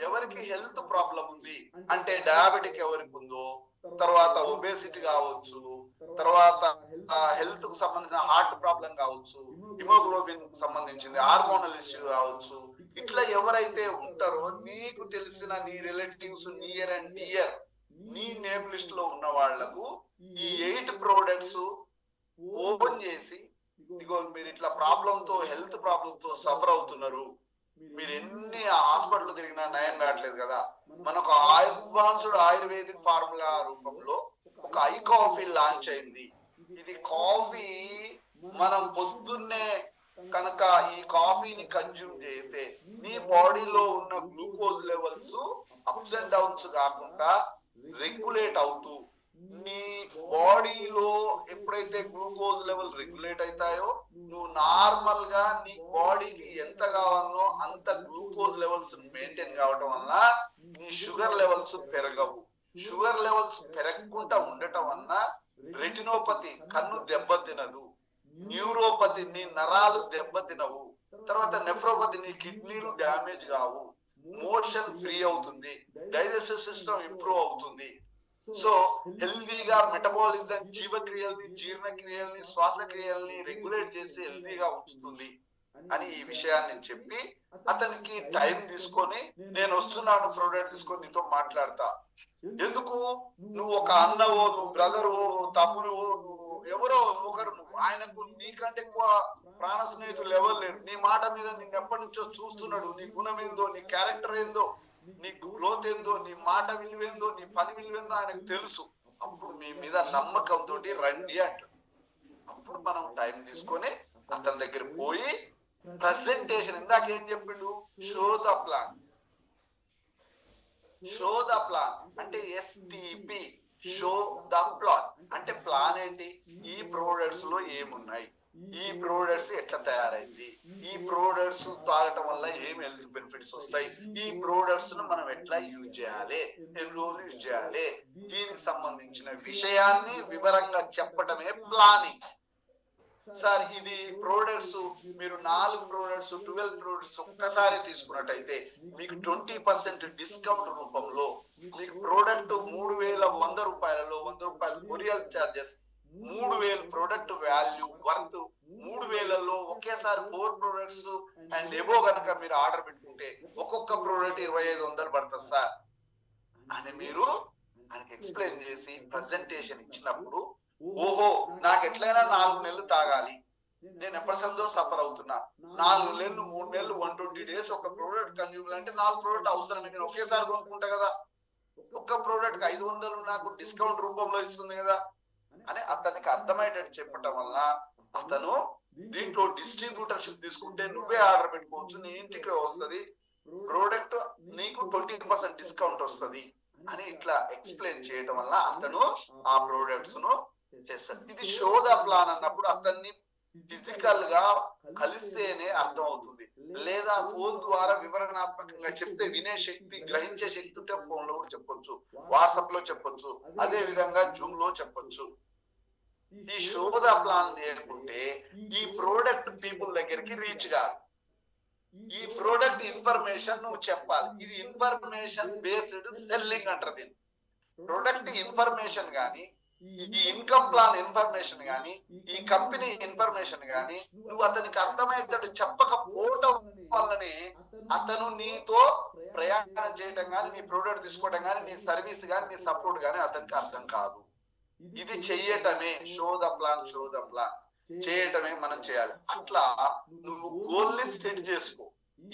ఎవరికి హెల్త్ ప్రాబ్లం ఉంది అంటే, డయాబెటిక్ ఎవరికి ఉందో, తర్వాత ఒబేసిటీ కావచ్చు, తర్వాత హెల్త్ కు సంబంధించిన హార్ట్ ప్రాబ్లం కావచ్చు, హిమోగ్లోబిన్ సంబంధించింది హార్మోనల్ ఇష్యూ కావచ్చు, ఇట్లా ఎవరైతే ఉంటారో నీకు తెలిసిన నీ రిలేటివ్స్ నియర్ అండ్ డియర్ నీ నేమ్ లిస్ట్ లో ఉన్న వాళ్లకు ఈ 8 ప్రోడక్ట్స్ ఓపెన్ చేసి, ఇగో మీరు ఇట్లా ప్రాబ్లం తో హెల్త్ ప్రాబ్లం తో సఫర్ అవుతున్నారు, మీరు ఎన్ని హాస్పిటల్ తిరిగినా నయం కావట్లేదు కదా. మనకు అడ్వాన్స్డ్ ఆయుర్వేదిక్ ఫార్ములా రూపంలో ఒక ఐ కాఫీ లాంచ్ అయింది. ఇది కాఫీ మనం పొద్దున్నే కనుక ఈ కాఫీని కన్జ్యూమ్ చేస్తే నీ బాడీలో ఉన్న glucose levels ups and downs కాకుండా రెగ్యులేట్ అవుతూ, నీ బాడీలో ఎప్పుడైతే గ్లూకోజ్ లెవెల్ రెగ్యులేట్ అవుతాయో నువ్వు నార్మల్ గా నీ బాడీకి ఎంత కావాలనో అంత గ్లూకోజ్ లెవెల్స్ మెయింటైన్ కావటం వల్ల నీ షుగర్ లెవెల్స్ పెరగవు. షుగర్ లెవెల్స్ పెరగకుండా ఉండటం వల్ల రెటినోపతి కన్ను దెబ్బతినదు, న్యూరోపతి నీ నరాలు దెబ్బతినవు, తర్వాత నెఫ్రోపతి నీ కిడ్నీలు డ్యామేజ్ కావు, మోషన్ ఫ్రీ అవుతుంది, డైజెస్టివ్ సిస్టమ్ ఇంప్రూవ్ అవుతుంది. సో హెల్దీగా మెటబాలిజం జీవక్రియల్ని, జీర్ణక్రియల్ని, శ్వాసక్రియల్ని రెగ్యులేట్ చేసి హెల్దీగా ఉంచుతుంది అని ఈ విషయాన్ని చెప్పి అతనికి టైం తీసుకొని నేను వస్తున్నాను ప్రోడక్ట్ తీసుకొని నీతో మాట్లాడతా. ఎందుకు? నువ్వు ఒక అన్నవో, నువ్వు బ్రదరో, తమ్ముడువో, నువ్వు ఎవరో ఒకరు, నువ్వు ఆయనకు నీకంటే ఎక్కువ ప్రాణ స్నేహితులు ఎవరు లేరు. నీ మాట మీద నిన్ను ఎప్పటి నుంచో చూస్తున్నాడు. నీ గుణం ఏందో, నీ క్యారెక్టర్ ఏందో, నీ గ్రోత్ ఏందో, నీ మాట విలువేందో, నీ పని విలువేందో ఆయనకు తెలుసు. అప్పుడు మీ మీద నమ్మకంతో రండి అంటాడు. అప్పుడు మనం టైం తీసుకొని అతని దగ్గర పోయి ప్రజెంటేషన్, ఇందాక ఏం చెప్పిండు, show the plan. Show the plan అంటే ఎస్టిపి, షో ద ప్లాన్ అంటే ప్లాన్ ఏంటి? ఈ ప్రోడక్ట్స్ లో ఏమున్నాయి, ఈ ప్రోడక్ట్స్ ఎట్లా తయారైంది, ఈ ప్రోడక్ట్స్ తాగటం వల్ల ఏం హెల్త్ బెనిఫిట్స్ వస్తాయి, ఈ ప్రోడక్ట్స్ ను మనం ఎట్లా యూజ్ చేయాలి, ఎన్ని రోజులు యూజ్ చేయాలి, దీనికి సంబంధించిన విషయాన్ని వివరంగా చెప్పటమే ప్లానింగ్. సార్ ఇది ప్రోడక్ట్స్ మీరు 4 ప్రోడక్ట్స్ 12 ప్రోడక్ట్స్ ఒక్కసారి తీసుకున్నట్టయితే మీకు 20% డిస్కౌంట్ రూపంలో మీకు ప్రోడక్ట్ 3,100 రూపాయలలో 100 రూపాయలు courier charges, 3,000 product value worth 3,000లో ఒకేసారి 4 ప్రోడక్ట్స్ అండ్ ఎబో కనుక మీరు ఆర్డర్ పెట్టుకుంటే ఒక్కొక్క ప్రోడక్ట్ 2,500 పడుతుంది సార్ అని మీరు ఆయనకి ఎక్స్ప్లెయిన్ చేసి ప్రజెంటేషన్ ఇచ్చినప్పుడు, ఓహో నాకు ఎట్లయినా 4 నెలలు తాగాలి, నేను ఎప్పటి సందో సఫర్ అవుతున్నా, 4 నెలలు 3 నెలలు 120 డేస్ ఒక ప్రోడక్ట్ కన్జ్యూమ్ అంటే 4 ప్రోడక్ట్ అవసరం, నేను ఒకేసారి కొనుక్కుంటా కదా, ఒక్క ప్రోడక్ట్ 500 నాకు డిస్కౌంట్ రూపంలో ఇస్తుంది కదా అని అతనికి అర్థమయ్యేటట్టు చెప్పటం వల్ల అతను దీంట్లో డిస్ట్రిబ్యూటర్షిప్ తీసుకుంటే నువ్వే ఆర్డర్ పెట్టుకోవచ్చు, నీ ఇంటికి వస్తుంది ప్రోడక్ట్, నీకు 20% డిస్కౌంట్ వస్తుంది అని ఇట్లా ఎక్స్ప్లెయిన్ చేయడం వల్ల అతను ఆ ప్రోడక్ట్స్ ను చేస్తాడు. ఇది షో ద ప్లాన్ అన్నప్పుడు అతన్ని ఫిజికల్ గా కలిస్తేనే అర్థం అవుతుంది. లేదా ఫోన్ ద్వారా వివరణాత్మకంగా చెప్తే వినే శక్తి, గ్రహించే శక్తి ఉంటే ఫోన్ లో కూడా చెప్పొచ్చు, వాట్సాప్ లో చెప్పొచ్చు, అదే విధంగా జూమ్ లో చెప్పొచ్చు. ఈ షో ద ప్లాన్ లేకుంటే ఈ ప్రోడక్ట్ పీపుల్ దగ్గరికి రీచ్ కాదు. ఈ ప్రోడక్ట్ ఇన్ఫర్మేషన్ నువ్వు చెప్పాలి. ఇది ఇన్ఫర్మేషన్ బేస్డ్ సెల్లింగ్ అంటారు దీన్ని. ప్రొడక్ట్ ఇన్ఫర్మేషన్ గానీ, ఈ ఇన్కమ్ ప్లాన్ ఇన్ఫర్మేషన్ గానీ, ఈ కంపెనీ ఇన్ఫర్మేషన్ గానీ నువ్వు అతనికి అర్థమయ్యేటట్టు చెప్పకపోవటం వల్లనే అతను నీతో ప్రయాణం చేయటం గానీ, నీ ప్రోడక్ట్ తీసుకోవడం గానీ, నీ సర్వీస్ గానీ, నీ సపోర్ట్ గానీ అతనికి అర్థం కాదు. ఇది చెయ్యటమే show the plan. Show the plan చేయటమే మనం చేయాలి. అట్లా నువ్వు గోల్ ని సెట్ చేసుకో.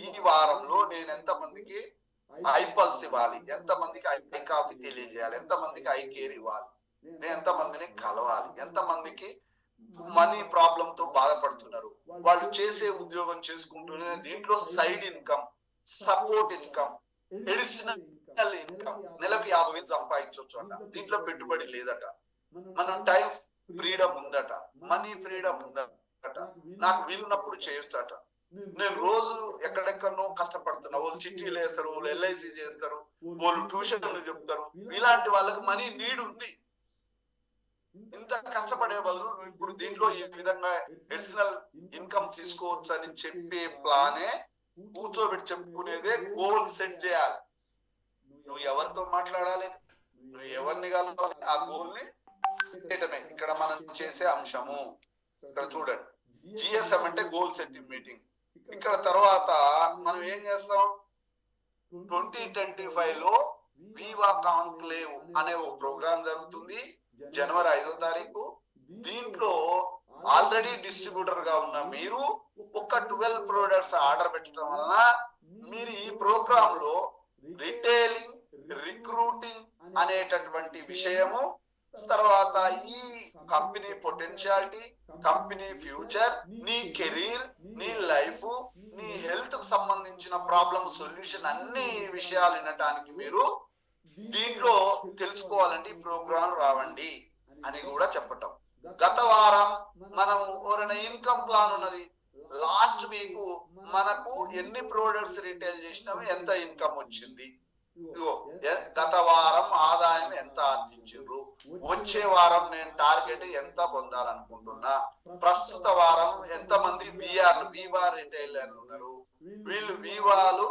ఈ వారంలో నేను ఎంత మందికి ఐ పల్స్ ఇవ్వాలి, ఎంత మందికి ఐ కాఫీ తెలియజేయాలి, ఎంత మందికి ఐ కేర్ ఇవ్వాలి, నేను ఎంత మందిని కలవాలి, ఎంత మందికి మనీ ప్రాబ్లం తో బాధపడుతున్నారు, వాళ్ళు చేసే ఉద్యోగం చేసుకుంటూనే దీంట్లో side income, support income, additional income నెలకు 50,000 సంపాదించవచ్చు అంట. దీంట్లో పెట్టుబడి లేదట, మనం టైం ఫ్రీడమ్ ఉందట, మనీ ఫ్రీడమ్ ఉందట, నాకు వీలున్నప్పుడు చేయొచ్చట. నేను రోజు ఎక్కడెక్కడనో కష్టపడుతున్నా, వాళ్ళు చిట్టీలు వేస్తారు, వాళ్ళు ఎల్ఐసి చేస్తారు, వాళ్ళు ట్యూషన్లు చెప్తారు, ఇలాంటి వాళ్ళకి మనీ నీడ్ ఉంది. ఇంత కష్టపడే బదులు నువ్వు ఇప్పుడు దీంట్లో ఈ విధంగా ఎడిషనల్ ఇన్కమ్ తీసుకోవచ్చు అని చెప్పే ప్లానే కూర్చోబెట్టి చెప్పుకునేదే గోల్ సెట్ చేయాలి. నువ్వు ఎవరితో మాట్లాడాలి, నువ్వు ఎవరిని కలవాలి, ఆ గోల్ ని చేయటమే ఇక్కడ మనం చేసే అంశము. ఇక్కడ చూడండి, జిఎస్ఎం అంటే గోల్ సెట్టింగ్ మీటింగ్. ఇక్కడ తర్వాత మనం ఏం చేస్తాం, 2025 లో వివా కాన్క్లేవ్ అనే ఒక ప్రోగ్రామ్ జరుగుతుంది జనవరి 5వ తారీఖు. దీంట్లో ఆల్రెడీ డిస్ట్రిబ్యూటర్ గా ఉన్న మీరు ఒక 12 ప్రొడక్ట్స్ ఆర్డర్ పెట్టడం వలన మీరు ఈ ప్రోగ్రామ్ లో రిటైలింగ్, రిక్రూటింగ్ అనేటటువంటి విషయము, తర్వాత ఈ కంపెనీ పొటెన్షియాలిటీ, కంపెనీ ఫ్యూచర్, నీ కెరీర్, నీ లైఫ్, నీ హెల్త్ కు సంబంధించిన ప్రాబ్లమ్ సొల్యూషన్ అన్ని విషయాలు వినటానికి మీరు దీంట్లో తెలుసుకోవాలంటే ఈ ప్రోగ్రామ్ రావండి అని కూడా చెప్పటం. గత వారం మనం ఎవరైనా ఇన్కమ్ ప్లాన్ ఉన్నది, లాస్ట్ వీక్ మనకు ఎన్ని ప్రొడక్ట్స్ రిటైల్ చేసినాము, ఎంత ఇన్కమ్ వచ్చింది, గత వారం ఆదాయం ఎంత ఆర్జించారు, వచ్చే వారం నేను టార్గెట్ ఎంత పొందాలనుకుంటున్నా, ప్రస్తుత వారం ఎంత మంది వివా రిటైలర్ ఉన్నారు, వీళ్ళు వివాలు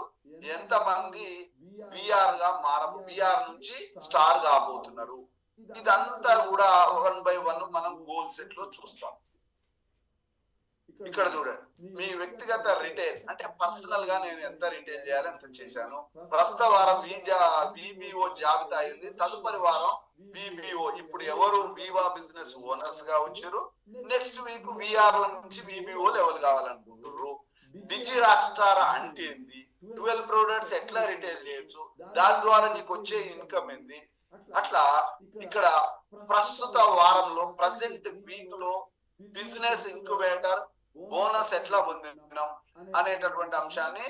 ఎంత మంది విఆర్ నుంచి స్టార్ కాబోతున్నారు. ఇదంతా కూడా 1 by 1 మనం గోల్ సెట్ లో చూస్తాం. ఇక్కడ చూడండి, మీ వ్యక్తిగత రిటైల్ అంటే పర్సనల్ గా నేను ఎంత రిటైల్ చేయాలి, ఎంత చేశాను. ప్రస్తుత వారం విబిఓ జాబితా అయింది, తదుపరి వారం విబిఓ. ఇప్పుడు ఎవరు వివా బిజినెస్ ఓనర్స్ గా వచ్చారు, నెక్స్ట్ వీక్ విఆర్ నుంచి విబిఓ లెవెల్ కావాలనుకుంటున్నారు. డిజి రాక్ స్టార్ అంటే ఏంది, 12 ప్రొడక్ట్స్ ఎట్లా రిటైల్ చేయొచ్చు, దాని ద్వారా నీకు వచ్చే ఇన్కమ్ ఏంది, అట్లా ఇక్కడ ప్రస్తుత వారంలో ప్రజెంట్ వీక్ లో బిజినెస్ ఇంక్యుబేటర్ బోనస్ ఎట్లా పొందినాం అనేటటువంటి అంశాన్ని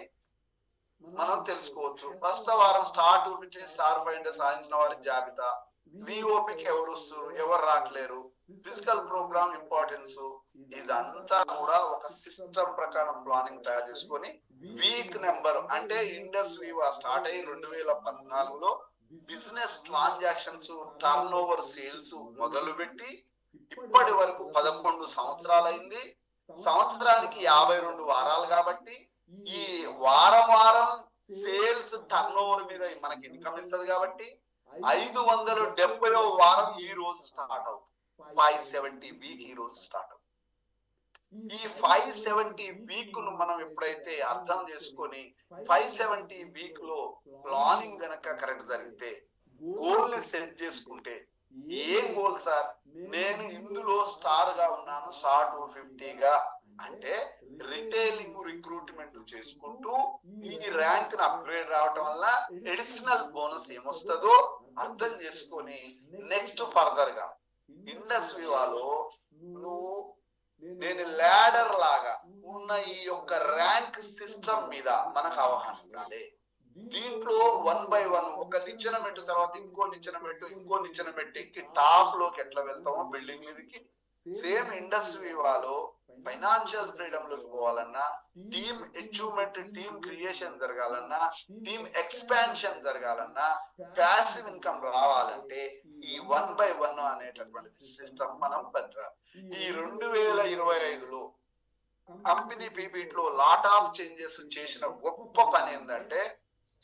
మనం తెలుసుకోవచ్చు. ప్రస్తుత వారం స్టార్ 250 స్టార్ 500 సాధించిన వారి జాబితా, విఓపికి ఎవరు వస్తారు, ఎవరు రావట్లేరు, ఫిజికల్ ప్రోగ్రామ్ ఇంపార్టెన్స్, ఇదంతా కూడా ఒక సిస్టమ్ ప్రకారం ప్లానింగ్ తయారు చేసుకొని వీక్ నెంబర్ అంటే ఇండస్ వివా స్టార్ట్ అయ్యి 2014లో business transactions, turnover, sales మొదలు పెట్టి ఇప్పటి వరకు 11 సంవత్సరాలు అయింది. సంవత్సరానికి 52 వారాలు కాబట్టి ఈ వారం సేల్స్ టర్న్ ఓవర్ మీద మనకి ఇన్కమ్ ఇస్తుంది కాబట్టి 570వ వారం ఈ రోజు స్టార్ట్ అవుతుంది. 570 వీక్ ఈ రోజు స్టార్ట్ అవుతుంది. ఈ 570 వీక్ ను మనం ఎప్పుడైతే అర్థం చేసుకొని 570 వీక్ లో ప్లానింగ్ గనక కరెక్ట్ జరిగితే, గోల్ ని సెట్ చేసుకుంటే, ఏం గోల్ సార్, నేను ఇందులో స్టార్ గా ఉన్నాను, స్టార్ 250 గా అంటే రిటైలింగ్, రిక్రూట్మెంట్ చేసుకుంటూ ఈ ర్యాంక్ ని అప్గ్రేడ్ రావటం వల్ల అడిషనల్ బోనస్ ఏమొస్తుందో అర్థం చేసుకొని నెక్స్ట్ ఫర్దర్ గా ఇండస్ వివాలో నువ్వు నేను ల్యాడర్ లాగా ఉన్న ఈ యొక్క ర్యాంక్ సిస్టమ్ మీద మనకు అవగాహన ఉండాలి. దీంట్లో 1 by 1 ఒక నిచ్చెన మెట్టు తర్వాత ఇంకో నిచ్చెన మెట్టు, ఇంకో నిచ్చెన మెట్టు ఎక్కి టాప్ లోకి ఎట్లా వెళ్తామో బిల్డింగ్ మీదకి, సేమ్ ఇండస్ట్రీ వాళ్ళు ఫైనాన్షియల్ ఫ్రీడమ్ లోకి పోవాలన్నా, టీమ్ అచీవ్మెంట్, టీమ్ క్రియేషన్ జరగాలన్నా, టీమ్ ఎక్స్పాన్షన్ జరగాలన్నా, ప్యాసివ్ ఇన్కమ్ రావాలంటే ఈ 1 by 1 అనేటటువంటి సిస్టమ్ మనం పెట్టాలి. ఈ 2025లో కంపెనీ పీపీటీ లో లాట్ ఆఫ్ చేంజెస్ చేసిన గొప్ప పని ఏంటంటే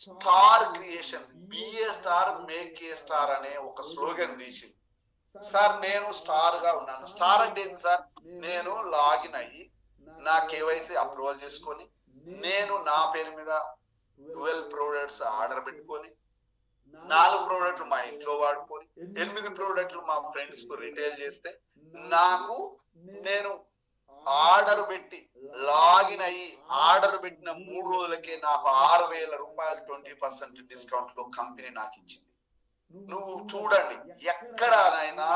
star creation. Be a star make a star అనే ఒక స్లోగన్ తీసి, సార్ నేను స్టార్ గా ఉన్నాను. స్టార్ అంటే ఏంటి సార్, నేను లాగిన్ అయ్యి నా కేవైసీ అప్రూవల్ చేసుకొని నేను నా పేరు మీద 12 ప్రొడక్ట్స్ ఆర్డర్ పెట్టుకొని 4 ప్రోడక్ట్లు మా ఇంట్లో వాడుకొని 8 ప్రోడక్ట్లు మా ఫ్రెండ్స్ కు రిటైల్ చేస్తే, నాకు నేను ఆర్డర్ పెట్టి లాగిన్ అయ్యి ఆర్డర్ పెట్టిన 3 రోజులకే నాకు 6,000 రూపాయలు 20% డిస్కౌంట్ లో కంపెనీ నాకు ఇచ్చింది. నువ్వు చూడండి, ఎక్కడైనా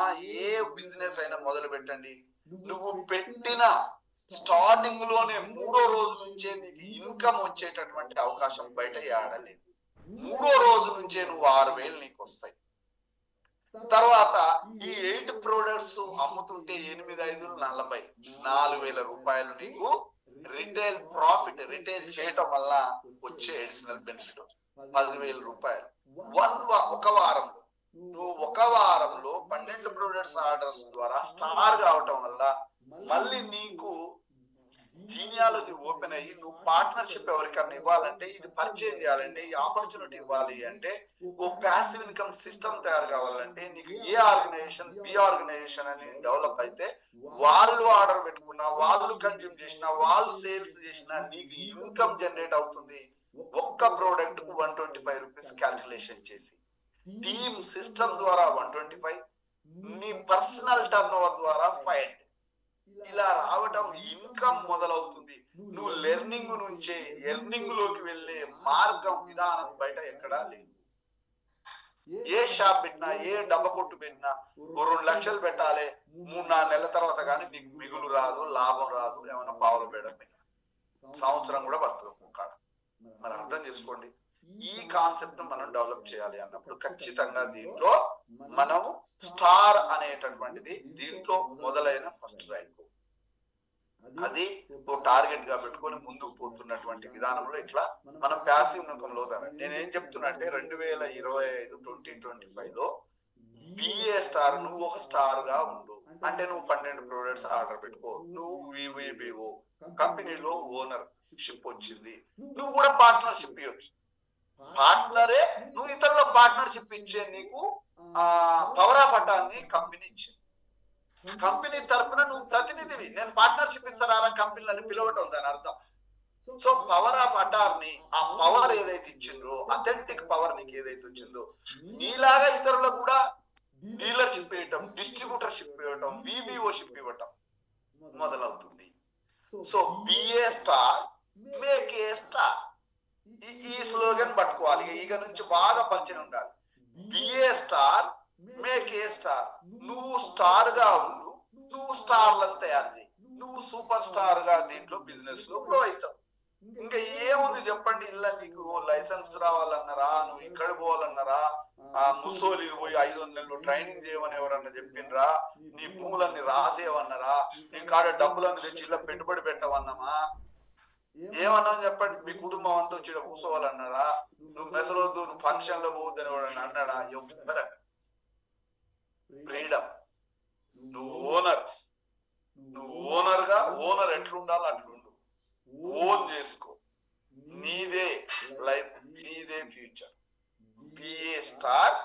ఏ బిజినెస్ అయినా మొదలు పెట్టండి, నువ్వు పెట్టిన స్టార్టింగ్ లోనే 3వ రోజు నుంచే నీకు ఇన్కమ్ వచ్చేటటువంటి అవకాశం బయట ఏడలేదు. 3వ రోజు నుంచే నువ్వు 6,000 నీకు వస్తాయి. తర్వాత ఈ 8 ప్రొడక్ట్స్ అమ్ముతుంటే 8,540 4,000 రూపాయలు నీకు రిటైల్ ప్రాఫిట్. రిటైల్ చేయటం వల్ల వచ్చే అడిషనల్ బెనిఫిట్ 10,000 రూపాయలు. ఒక వారంలో నువ్వు 1 వారంలో 12 ప్రొడక్ట్స్ ఆర్డర్స్ ద్వారా స్టార్ కావటం వల్ల మళ్ళీ నీకు జీనియాలజీ ఓపెన్ అయ్యి నువ్వు పార్ట్నర్షిప్ ఎవరికన్నా ఇవ్వాలంటే, ఇది పరిచయం చేయాలంటే, ఈ ఆపర్చునిటీ ఇవ్వాలి అంటే, ఓ ప్యాసివ్ ఇన్కమ్ సిస్టమ్ తయారు కావాలంటే నీకు ఏ ఆర్గనైజేషన్, బి ఆర్గనైజేషన్ అని డెవలప్ అయితే వాళ్ళు ఆర్డర్ పెట్టుకున్నా, వాళ్ళు కన్జ్యూమ్ చేసినా, వాళ్ళు సేల్స్ చేసినా నీకు ఇన్కమ్ జనరేట్ అవుతుంది. ఒక్క ప్రోడక్ట్ కు 125 రూపీస్ క్యాల్కులేషన్ చేసి, టీమ్ సిస్టమ్ ద్వారా 125, నీ పర్సనల్ టర్న్ ఓవర్ ద్వారా 500, ఇలా రావటం ఇన్కమ్ మొదలవుతుంది. నువ్వు లెర్నింగ్ నుంచే ఎర్నింగ్ లోకి వెళ్ళే మార్గం విధానం బయట ఎక్కడా లేదు. ఏ షాప్ పెట్టినా, ఏ డబ్బ కొట్టు పెట్టినా 2 లక్షలు పెట్టాలి, 3-4 నెలల తర్వాత కానీ నీకు మిగులు రాదు, లాభం రాదు, ఏమైనా పావులు పెట్టడం సంవత్సరం కూడా పడుతుంది ఒక్కొక్క. మరి అర్థం చేసుకోండి, ఈ కాన్సెప్ట్ మనం డెవలప్ చేయాలి అన్నప్పుడు ఖచ్చితంగా దీంట్లో మనం స్టార్ అనేటటువంటిది దీంట్లో మొదలైన ఫస్ట్ ర్యాంక్, అది టార్గెట్ గా పెట్టుకొని ముందుకు పోతున్నటువంటి విధానంలో ఇట్లా మనం ప్యాసివ్ ఇన్కమ్ లో నేనేం చెప్తున్నా అంటే 2025 2025 లో బిఏ స్టార్, నువ్వు ఒక స్టార్ గా ఉండు అంటే నువ్వు 12 ప్రొడక్ట్స్ ఆర్డర్ పెట్టుకో, నువ్వు వివిబిఓ కంపెనీలో ఓనర్ షిప్ వచ్చింది, నువ్వు కూడా పార్ట్నర్షిప్ ఇవ్వచ్చు. పార్ట్నరే నువ్వు ఇతరుల పార్ట్నర్షిప్ ఇచ్చే నీకు పవర్ ఆఫ్ అటార్నీ కంపెనీ ఇచ్చింది. కంపెనీ తరఫున నువ్వు ప్రతినిధివి, నేను పార్ట్నర్షిప్ ఇస్తారా కంపెనీలని పిలవటం దాని అర్థం. సో పవర్ ఆఫ్ అటార్నీ, ఆ పవర్ ఏదైతే ఇచ్చిందో, అథెంటిక్ పవర్ నీకు ఏదైతే వచ్చిందో, నీలాగా ఇతరులకు కూడా డీలర్షిప్ ఇవ్వటం, డిస్ట్రిబ్యూటర్షిప్ ఇవ్వటం, విబిఓషిప్ ఇవ్వటం మొదలవుతుంది. So be a star make a star, ఈ స్లోగన్ పట్టుకోవాలి. ఇక నుంచి బాగా పరిచయం ఉండాలి. Be a star make a star, నువ్వు స్టార్ గా ఉండు, నువ్వు స్టార్లను తయారు చేయి, నువ్వు సూపర్ స్టార్ గా దీంట్లో బిజినెస్ లో గ్రో అవుతావు. ఇంకా ఏముంది చెప్పండి, ఇలా నీకు లైసెన్స్ రావాలన్నారా, నువ్వు ఇక్కడ పోవాలన్నారా, ముసోలి పోయి 500 నెలలు ట్రైనింగ్ చేయమని ఎవరన్నా చెప్పిండ్రా, నీ భూములన్నీ రాసేవన్నారా, నీ కాడ డబ్బులన్నీ తెచ్చి ఇలా పెట్టుబడి పెట్టవన్నామా, ఏమన్నా చెప్పండి. మీ కుటుంబం అంతా వచ్చి కూర్చోవాలన్నారా, నువ్వు మెసలొద్దు, నువ్వు ఫంక్షన్ లో పోవద్దని ఎవడన్నా అన్నాడా? ఎవరు? ఫ్రీడమ్, నువ్వు ఓనర్, నువ్వు ఓనర్ గా, ఓనర్ ఎట్లుండాలి అట్లుండు, ఓన్ చేసుకో, నీదే లైఫ్, నీదే future. Be a star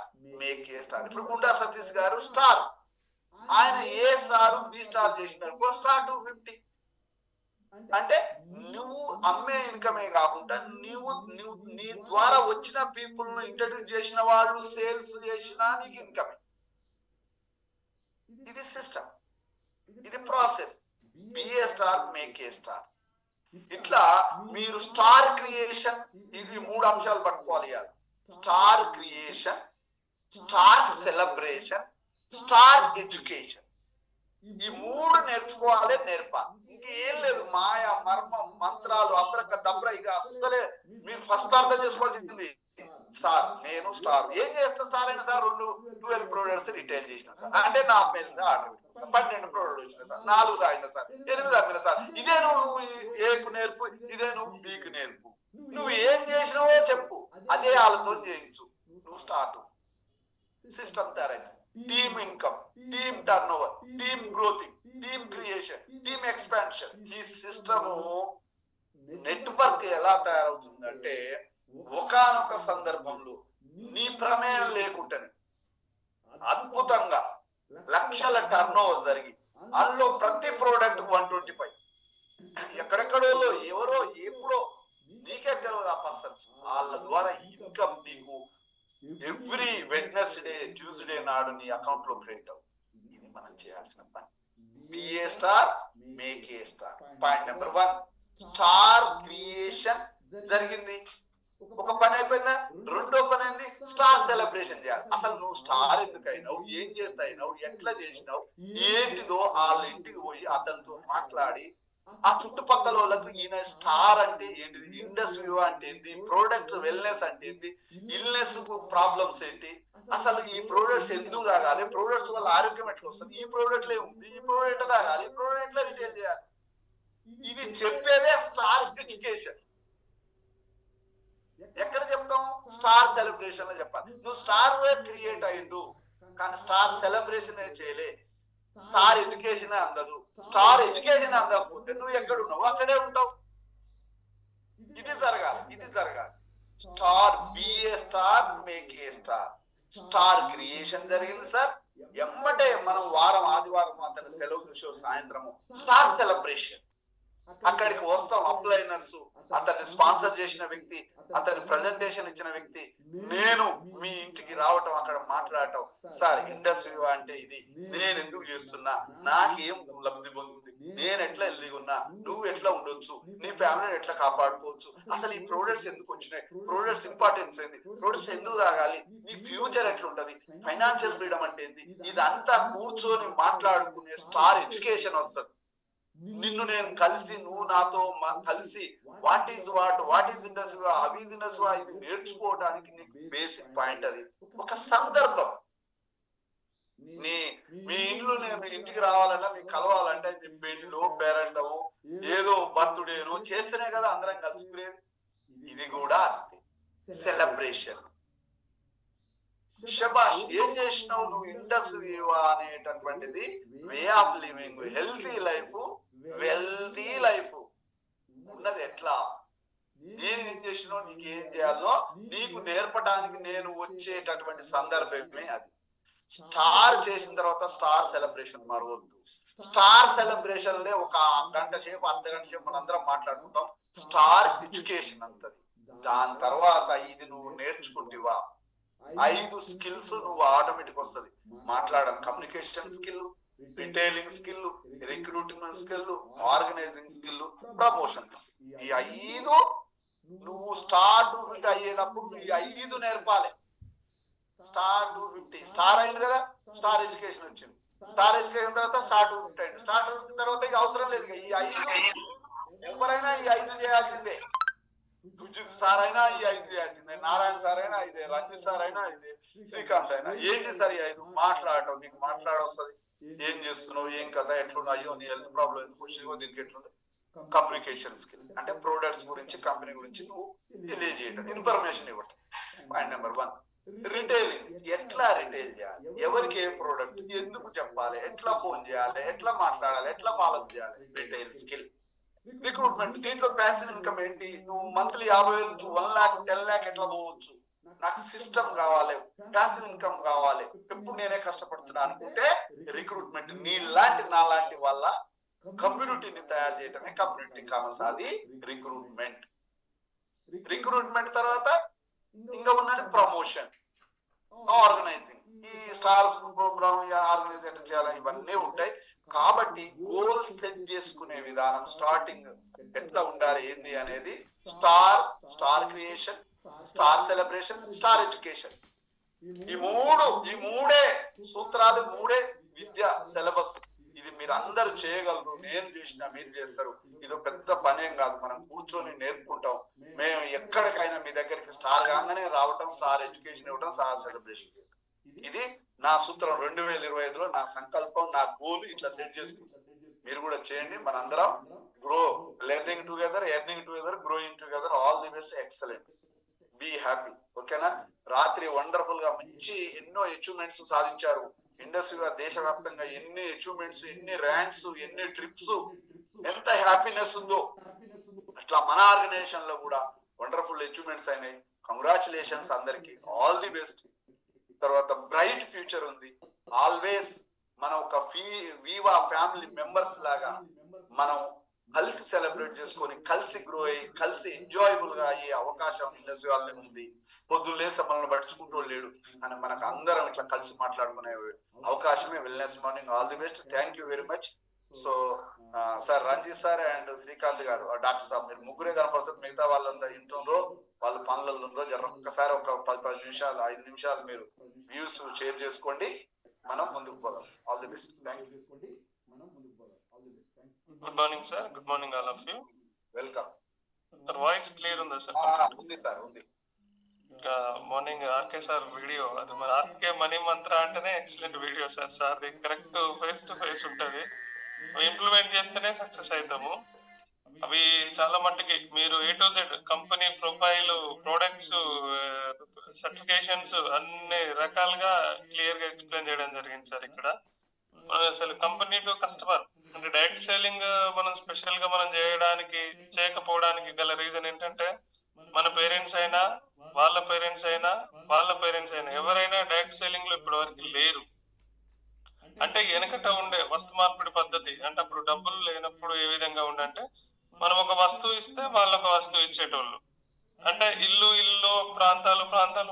make a star. ఇప్పుడు గుండా సతీష్ గారు స్టార్, ఆయన ఏ స్టార్ బి స్టార్ చేసినారు, స్టార్ 250. అంటే నువ్వు అమ్మే ఇన్కమే కాకుండా నీ ద్వారా వచ్చిన పీపుల్ ను ఇంట్రడ్యూస్ చేసిన వాళ్ళు, సేల్స్ చేసినా నీకు ఇన్కమే. ఇది సిస్టమ్, ఇది process. Be a star make a star. ఇట్లా మీరు స్టార్ క్రియేషన్, ఇవి 3 అంశాలు పట్టుకోవాలి. Star creation, star celebration, star education. ఈ 3 నేర్చుకోవాలి, నేర్పాలి. ఇంకేం లేదు, మాయ మర్మం మంత్రాలు అబ్రక దబ్ర ఇక అస్సలే. మీరు ఫస్ట్ అర్థం చేసుకోవాల్సింది, సార్ నేను స్టార్ ఏం చేస్తా, స్టార్ అయినా సార్ 12 ప్రొడక్ట్స్ రిటైల్ చేసిన సార్ అంటే నా పేరు ఆర్డర్ పెట్టిన సార్, 12 ప్రొడక్ట్ వచ్చిన సార్, 4 తాగిన సార్, 8 అమ్మిన సార్. ఇదే నువ్వు ఏకు నేర్పు, ఇదే నువ్వు బీకు నేర్పు, నువ్వు ఏం చేసినావో చెప్పు, అదే వాళ్ళతో చేయించు, నువ్వు స్టార్ట్. సిస్టమ్ తయారైంది. Team income, team turn over, team గ్రోతింగ్, టీమ్ క్రియేషన్, టీమ్ ఎక్స్పాన్షన్. ఈ సిస్టమ్ నెట్వర్క్ ఎలా తయారవుతుందంటే, ఒకానొక సందర్భంలో నీ ప్రమేయం లేకుండానే అద్భుతంగా లక్షల టర్న్ ఓవర్ జరిగి అందులో ప్రతి ప్రోడక్ట్ 125. ఎక్కడెక్కడో ఎవరో ఎప్పుడో నీకే తెలియదు ఆ పర్సన్స్, వాళ్ళ ద్వారా ఇన్కమ్ నీకు ఎవ్రీ వెడ్నెస్డే ట్యూస్డే నాడు నీ అకౌంట్ లో క్రెడిట్ అవుతుంది. ఇది మనం చేయాల్సిన పని. Be a star make a star. Point number 1, star creation జరిగింది, ఒక పని అయిపోయిందా. రెండో పని ఏంది, స్టార్ సెలబ్రేషన్ చేయాలి. అసలు నువ్వు స్టార్ ఎందుకు అయినావు, ఏం చేస్తాయినావు, ఎట్లా చేసినావు, ఏంటిదో వాళ్ళ ఇంటికి పోయి అతనితో మాట్లాడి, ఆ చుట్టుపక్కల వాళ్ళకు ఈయన స్టార్ అంటే ఏంటిది, ఇండస్ట్రీ అంటే ఏంటి, ప్రోడక్ట్ వెల్నెస్ అంటే ఏంటి, ఇల్నెస్ కు ప్రాబ్లమ్స్ ఏంటి, అసలు ఈ ప్రోడక్ట్స్ ఎందుకు తాగాలి, ప్రోడక్ట్స్ వల్ల ఆరోగ్యం ఎట్లా వస్తుంది, ఈ ప్రోడక్ట్ లే ఉంది, ఈ ప్రోడక్ట్ తాగాలి, ఈ ప్రోడక్ట్ రిటైల్ చేయాలి. ఇది చెప్పేదే స్టార్ ఎడ్యుకేషన్. ఎక్కడ చెప్తాం, స్టార్ సెలబ్రేషన్ లో చెప్పాలి. నువ్వు స్టార్ క్రియేట్ అయ్యిండు కానీ స్టార్ సెలబ్రేషన్ చేయలే, స్టార్ ఎడ్యుకేషన్ అందదు. స్టార్ ఎడ్యుకేషన్ అందకపోతే నువ్వు ఎక్కడ ఉన్నావు అక్కడే ఉంటావు. ఇది జరగాలి, ఇది జరగాలి. Star be a star make a star. Star creation జరిగింది సార్, ఎమ్మటే మనం వారం ఆదివారం అతని సెలవు చూసే సాయంత్రము స్టార్ సెలబ్రేషన్. అక్కడికి వస్తాం, అప్లైనర్స్, అతన్ని స్పాన్సర్ చేసిన వ్యక్తి, అతని ప్రజెంటేషన్ ఇచ్చిన వ్యక్తి, నేను మీ ఇంటికి రావటం, అక్కడ మాట్లాడటం, సార్ ఇండస్ట్రీ అంటే ఇది, నేను ఎందుకు చేస్తున్నా, నాకేం లబ్ధి పొందుతుంది, నేను ఎట్లా హెల్దీగా ఉన్నా, నువ్వు ఎట్లా ఉండొచ్చు, నీ ఫ్యామిలీని ఎట్లా కాపాడుకోవచ్చు, అసలు ఈ ప్రోడక్ట్స్ ఎందుకు వచ్చినాయి, ప్రోడక్ట్స్ ఇంపార్టెన్స్ ఏంది, ప్రోడక్ట్స్ ఎందుకు తాగాలి, నీ ఫ్యూచర్ ఎట్లుంటది, ఫైనాన్షియల్ ఫ్రీడమ్ అంటే ఏంది, ఇదంతా కూర్చొని మాట్లాడుకునే స్టార్ ఎడ్యుకేషన్ వస్తుంది. నిన్ను నేను కలిసి, నువ్వు నాతో కలిసి what is industry, how is industry, ఇది నేర్చుకోవడానికి నీకు బేసిక్ పాయింట్ అది ఒక సందర్భం. మీ ఇంట్లో నేను ఇంటికి రావాలన్నా, మీకు కలవాలంటే మీ పెళ్ళిలో పేరెంటము ఏదో బర్త్డేనో చేస్తేనే కదా అందరం కలిసిపోయేది. ఇది కూడా అంతే, సెలబ్రేషన్. శబాష్, ఏం చేసినావు నువ్వు, ఇండస్ట్రీ అనేటటువంటిది way of living, healthy life, wealthy life ఉన్నది. ఎట్లా నేను ఏం చేసినావు, నీకు ఏం చేయాలో నీకు నేర్పడానికి నేను వచ్చేటటువంటి సందర్భమే అది. స్టార్ చేసిన తర్వాత స్టార్ సెలబ్రేషన్ మరవద్దు. స్టార్ సెలబ్రేషన్ లే ఒక గంట సేపు, అర్ధగంట సేపు మనందరం మాట్లాడుకుంటాం. స్టార్ ఎడ్యుకేషన్ అంతది. దాని తర్వాత ఇది నువ్వు నేర్చుకుంటేవా 5 స్కిల్స్ నువ్వు ఆటోమేటిక్ వస్తుంది. మాట్లాడడం, communication skill, retailing skill, recruitment skill, organizing skill, promotion. ఈ 5 నువ్వు స్టార్ టు 50 అయ్యేటప్పుడు ఈ 5 నేర్పాలి. స్టార్ టు 50 స్టార్ అయింది కదా, స్టార్ ఎడ్యుకేషన్ వచ్చింది. స్టార్ ఎడ్యుకేషన్ తర్వాత స్టార్ టు 50 అయింది. స్టార్ టు 50 తర్వాత ఇక అవసరం లేదు. ఈ 5 ఎవరైనా ఈ 5 చేయాల్సిందే. సుజిత్ సార్ అయినా ఈ 5 చేయాల్సిందే, నారాయణ సార్ అయినా ఇదే, రంజిత్ సార్ అయినా ఇదే, శ్రీకాంత్ అయినా. ఏంటి సార్ ఈ 5? మాట్లాడటం, నీకు మాట్లాడొస్తుంది, ఏం చేస్తున్నావు, ఏం కదా, ఎట్లున్నా, అయ్యో నీ హెల్త్ ప్రాబ్లం ఎందుకు వచ్చిందో దీనికి ఎట్లుంది. కమ్యూనికేషన్ స్కిల్ అంటే ప్రొడక్ట్స్ గురించి, కంపెనీ గురించి నువ్వు తెలియజేయటం, ఇన్ఫర్మేషన్ ఇవ్వటం. Point number 1. రిటైలింగ్, ఎట్లా రిటైల్ చేయాలి, ఎవరికి ఏ ప్రోడక్ట్ ఎందుకు చెప్పాలి, ఎట్లా ఫోన్ చేయాలి, ఎట్లా మాట్లాడాలి, ఎట్లా ఫాలో చేయాలి, రిటైల్ స్కిల్. రిక్రూట్మెంట్, దీంట్లో ప్యాసివ్ ఇన్కమ్ ఏంటి, నువ్వు మంత్లీ 50,000 నుంచి 1 lakh 10 lakh ఎట్లా పోవచ్చు, నాకు సిస్టమ్ కావాలి, ప్యాసివ్ ఇన్కమ్ కావాలి, ఎప్పుడు నేనే కష్టపడుతున్నా అనుకుంటే రిక్రూట్మెంట్ నీలాంటి నాలాంటి వాళ్ళ కమ్యూనిటీని తయారు చేయటమే కమ్యూనిటీ కామర్స్. అది రిక్రూట్మెంట్. రిక్రూట్మెంట్ తర్వాత ఇంకా ఉన్నది ప్రమోషన్, ఆర్గనైజింగ్. ఈ స్టార్స్ ప్రోగ్రామ్ ఆర్గనైజ్ ఎట్లా చేయాలి, ఇవన్నీ ఉంటాయి. కాబట్టి గోల్ సెట్ చేసుకునే విధానం, స్టార్టింగ్ ఎట్లా ఉండాలి ఏంది అనేది star creation, star celebration, star education. ఈ మూడే సూత్రాలు, మూడే విద్య సిలబస్. ఇది మీరు అందరు చేయగలరు, నేను చేసినా మీరు చేస్తారు. ఇది పెద్ద పనేం కాదు, మనం కూర్చొని నేర్పుకుంటాం. మేము ఎక్కడికైనా మీ దగ్గరికి స్టార్ కాగానే రావటం, స్టార్ ఎడ్యుకేషన్ ఇవ్వటం, స్టార్ సెలబ్రేషన్ చేయటం. ఇది నా సూత్రం. 2025లో నా సంకల్పం, నా గోల్ ఇట్లా సెట్ చేసుకుంటాం. మీరు కూడా చేయండి. మనందరం grow, learning together, earning together, growing together. All the best, excellent, be happy. ఓకేనా? రాత్రి వండర్ఫుల్ గా మంచి ఎన్నో అచీవ్మెంట్స్ సాధించారు. ఇండస్ట్రీగా దేశవ్యాప్తంగా ఎన్ని అచీవ్మెంట్స్, ఎన్ని ర్యాంక్స్, ఎన్ని ట్రిప్స్, ఎంత హ్యాపీనెస్ ఉందో అట్లా మన ఆర్గనైజేషన్ లో కూడా వండర్ఫుల్ అచీవ్మెంట్స్ అయినాయి. కంగ్రాచులేషన్స్ అందరికి, ఆల్ ది బెస్ట్. తర్వాత బ్రైట్ ఫ్యూచర్ ఉంది. ఆల్వేస్ మనం ఒక వీవా ఫ్యామిలీ మెంబర్స్ లాగా మనం కలిసి సెలబ్రేట్ చేసుకొని, కలిసి గ్రో అయ్యి, కలిసి ఎంజాయబుల్ గా అయ్యే అవకాశం ఇండస్ట్రీ వాళ్ళే ఉంది. పొద్దున్న లేసి మనల్ని పట్టించుకుంటూ లేడు అని మనకు అందరం ఇట్లా కలిసి మాట్లాడుకునే అవకాశమే wellness morning. All the best, thank you very much. So sir Ranjith sir and Srikanth గారు, డాక్టర్ సార్, మీరు ముగ్గురే కనపడుతుంది. మిగతా వాళ్ళంతా ఇంట్లో వాళ్ళ పనులలో ఒక్కసారి ఒక 10 నిమిషాలు 5 నిమిషాలు మీరు వ్యూస్ షేర్ చేసుకోండి. మనం ముందుకు పోదాం. All the best, thank you. Good morning sir. Good morning all of you. Welcome. Sir voice clear ఉందా సార్? ఉంది సార్, ఉంది. ఇంకా మార్నింగ్ ఆర్కే సార్ వీడియో, అది మరి ఆర్కే మనీ మంత్ర అంటేనే excellent video sir. Sir correct face to face ఉంటుంది. అవి implement చేస్తేనే సక్సెస్ అవుతాము. అవి చాలా మట్టుకి మీరు A to Z company profile, products, certifications అన్ని రకాలుగా క్లియర్ గా ఎక్స్ప్లెయిన్ చేయడం జరిగింది సార్. ఇక్కడ అసలు కంపెనీ టు కస్టమర్ అంటే డైరెక్ట్ సెల్లింగ్ మనం స్పెషల్ గా మనం చేయకపోవడానికి గల రీజన్ ఏంటంటే, మన పేరెంట్స్ అయినా, వాళ్ళ పేరెంట్స్ అయినా ఎవరైనా డైరెక్ట్ సెల్లింగ్ లో ఇప్పటి వరకు లేరు. అంటే వెనకట ఉండే వస్తు మార్పిడి పద్ధతి అంటే, అప్పుడు డబ్బులు లేనప్పుడు ఏ విధంగా ఉండంటే, మనం ఒక వస్తువు ఇస్తే వాళ్ళు ఒక వస్తువు ఇచ్చేటోళ్ళు. అంటే ఇల్లు ప్రాంతాలు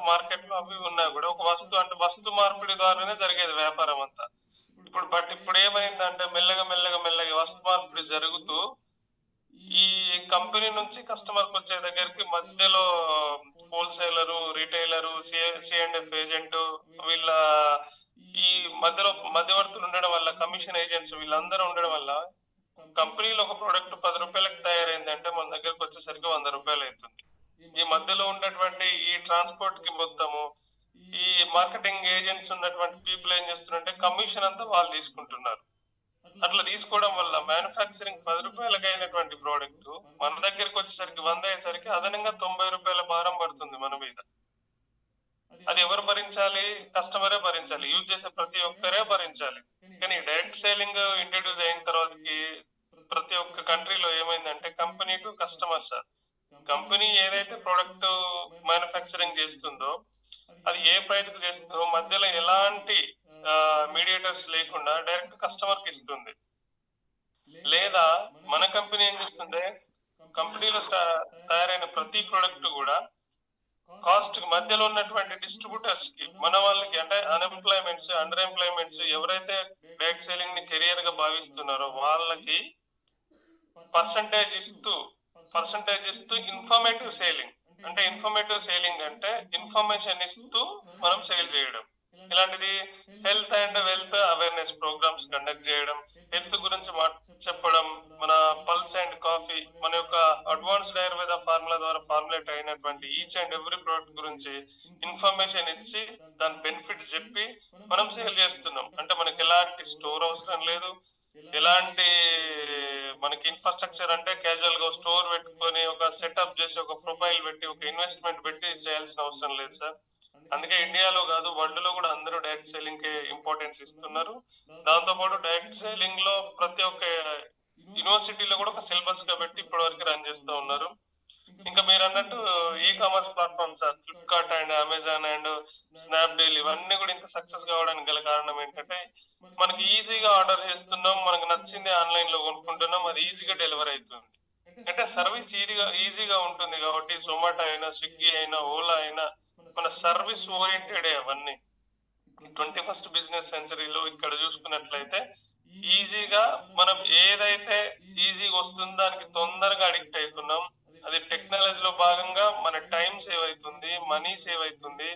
మార్కెట్లు అవి ఉన్నా కూడా ఒక వస్తువు అంటే వస్తు మార్పిడి ద్వారానే జరిగేది వ్యాపారం అంతా. ఇప్పుడు ఏమైందంటే మెల్లగా వస్తు మార్పిడి జరుగుతూ ఈ కంపెనీ నుంచి కస్టమర్ వచ్చే దగ్గరికి మధ్యలో హోల్సేలరు, రిటైలరు, సిఎండ్ఎఫ్ ఏజెంట్ వీళ్ళ ఈ మధ్యవర్తులు ఉండడం వల్ల, కమిషన్ ఏజెంట్స్ వీళ్ళందరూ ఉండడం వల్ల కంపెనీలో ఒక ప్రోడక్ట్ 10 రూపాయలకు తయారైందంటే మన దగ్గరకు వచ్చేసరికి 100 రూపాయలు అవుతుంది. ఈ మధ్యలో ఉన్నటువంటి ఈ ట్రాన్స్పోర్ట్ కి మొత్తము ఈ మార్కెటింగ్ ఏజెంట్స్ ఉన్నటువంటి పీపుల్ ఏం చేస్తున్నారంటే కమిషన్ అంతా వాళ్ళు తీసుకుంటున్నారు. అట్లా తీసుకోవడం వల్ల మ్యానుఫ్యాక్చరింగ్ 10 రూపాయలకి అయినటువంటి ప్రోడక్ట్ మన దగ్గరికి వచ్చేసరికి 100 అయ్యేసరికి అదనంగా 90 రూపాయల భారం పడుతుంది మన మీద. అది ఎవరు భరించాలి? కస్టమరే భరించాలి, యూజ్ చేసే ప్రతి ఒక్కరే భరించాలి. కానీ డైరెక్ట్ సేలింగ్ ఇంట్రడ్యూస్ అయిన తర్వాతకి ప్రతి ఒక్క కంట్రీలో ఏమైందంటే company to customer sir. Company ఏదైతే ప్రోడక్ట్ మ్యానుఫ్యాక్చరింగ్ చేస్తుందో అది ఏ ప్రైస్ కు చేస్తుందో మధ్యలో ఎలాంటి మీడియేటర్స్ లేకుండా డైరెక్ట్ కస్టమర్ కి ఇస్తుంది. లేదా మన కంపెనీ ఏం చేస్తుంది, కంపెనీలో తయారైన ప్రతి ప్రోడక్ట్ కూడా కాస్ట్ కి మధ్యలో ఉన్నటువంటి డిస్ట్రిబ్యూటర్స్ కి, మన వాళ్ళకి అంటే అన్ఎంప్లాయ్మెంట్స్, అండర్ ఎంప్లాయ్మెంట్స్ ఎవరైతే డైరెక్ట్ సేలింగ్ ని కెరియర్ గా భావిస్తున్నారో వాళ్ళకి పర్సంటేజ్ ఇస్తూ ఇన్ఫర్మేటివ్ సేలింగ్ అంటే ఇన్ఫర్మేషన్ ఇస్తూ మనం సేల్ చేయడం. ఇలాంటిది health and wealth awareness programs conduct చేయడం, హెల్త్ గురించి చెప్పడం, మన పల్స్ అండ్ కాఫీ మన యొక్క అడ్వాన్స్డ్ ఆయుర్వేద ఫార్ములా ద్వారా ఫార్ములేట్ అయినటువంటి ఈచ్ అండ్ ఎవ్రీ ప్రోడక్ట్ గురించి ఇన్ఫర్మేషన్ ఇచ్చి దాని బెనిఫిట్స్ చెప్పి మనం సేల్ చేస్తున్నాం. అంటే మనకి ఎలాంటి స్టోర్ అవసరం లేదు, ఎలాంటి మనకి ఇన్ఫ్రాస్ట్రక్చర్ అంటే క్యాజువల్ గా స్టోర్ పెట్టుకొని ఒక సెటప్ చేసి ఒక ప్రొఫైల్ పెట్టి ఒక ఇన్వెస్ట్మెంట్ పెట్టి చేయాల్సిన అవసరం లేదు సార్. అందుకే ఇండియాలో కాదు వరల్డ్ లో కూడా అందరూ డైరెక్ట్ సేలింగ్ కి ఇంపార్టెన్స్ ఇస్తున్నారు. దాంతో పాటు డైరెక్ట్ సేలింగ్ లో ప్రతి ఒక్క యూనివర్సిటీలో కూడా ఒక సిలబస్ గా పెట్టి ఇప్పటి వరకు రన్ చేస్తూ ఉన్నారు. ఇంకా మీరు అన్నట్టు e commerce platform sir, Flipkart and Amazon and Snapdeal ఇవన్నీ కూడా ఇంకా సక్సెస్ కావడానికి గల కారణం ఏంటంటే మనకి ఈజీగా ఆర్డర్ చేస్తున్నాం, మనకు నచ్చింది ఆన్లైన్ లో కొనుక్కుంటున్నాం, అది ఈజీగా డెలివరీ అవుతుంది. అంటే సర్వీస్ ఈజీగా ఉంటుంది కాబట్టి జొమాటో అయినా, స్విగ్గీ అయినా, ఓలా అయినా మన సర్వీస్ ఓరియంటెడ్ అవన్నీ. 21st బిజినెస్ సెంచరీలో ఇక్కడ చూసుకున్నట్లయితే ఈజీగా మనం ఏదైతే ఈజీగా వస్తుందో దానికి తొందరగా అడిక్ట్ అవుతున్నాం. అది టెక్నాలజీలో భాగంగా మన టైం సేవ్ అవుతుంది, మనీ సేవ్ అవుతుంది.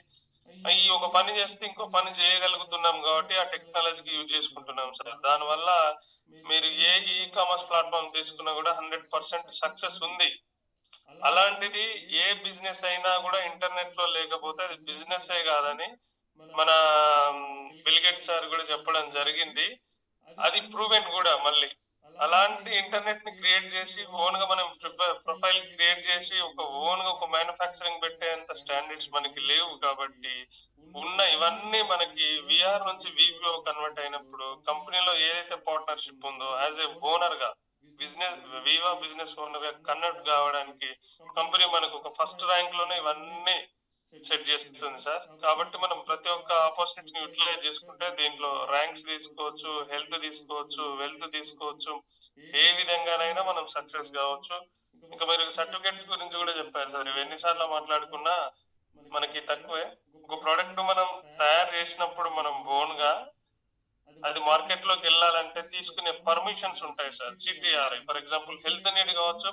ఈ ఒక పని చేస్తే ఇంకో పని చేయగలుగుతున్నాం కాబట్టి ఆ టెక్నాలజీకి యూజ్ చేసుకుంటున్నాం సార్. దానివల్ల మీరు ఏ ఈ కామర్స్ ప్లాట్ఫామ్ తీసుకున్నా కూడా 100% సక్సెస్ ఉంది. అలాంటిది ఏ బిజినెస్ అయినా కూడా ఇంటర్నెట్ లో లేకపోతే అది బిజినెస్ కాదని మన బిల్ గేట్స్ సార్ కూడా చెప్పడం జరిగింది. అది ప్రూవెన్ కూడా. మళ్ళీ అలాంటి ఇంటర్నెట్ ని క్రియేట్ చేసి ఓన్ గా మనం ప్రొఫైల్ క్రియేట్ చేసి ఓన్ గా ఒక మ్యానుఫ్యాక్చరింగ్ పెట్టేంత స్టాండర్డ్స్ మనకి లేవు కాబట్టి ఉన్న ఇవన్నీ మనకి విఆర్ నుంచి వివిఓ కన్వర్ట్ అయినప్పుడు కంపెనీలో ఏదైతే పార్ట్నర్షిప్ ఉందో యాజ్ ఏ ఓనర్ గా వివా బిజినెస్ ఓనర్ గా కన్వర్ట్ కావడానికి కంపెనీ మనకు ఒక ఫస్ట్ ర్యాంక్ లోనే ఇవన్నీ సెట్ చేస్తుంది సార్. కాబట్టి మనం ప్రతి ఒక్క ఆపర్చునిటీని యూటిలైజ్ చేసుకుంటే దీంట్లో ర్యాంక్స్ తీసుకోవచ్చు, హెల్త్ తీసుకోవచ్చు, వెల్త్ తీసుకోవచ్చు, ఏ విధంగానైనా మనం సక్సెస్ కావచ్చు. ఇంకా మీరు సర్టిఫికేట్స్ గురించి కూడా చెప్పారు సార్. ఇవి ఎన్నిసార్లు మాట్లాడుకున్నా మనకి తక్కువే. ఒక ప్రోడక్ట్ మనం తయారు చేసినప్పుడు మనం ఓన్ గా అది మార్కెట్ లోకి వెళ్ళాలంటే తీసుకునే పర్మిషన్స్ ఉంటాయి sir. CTRI for example health need కావచ్చు,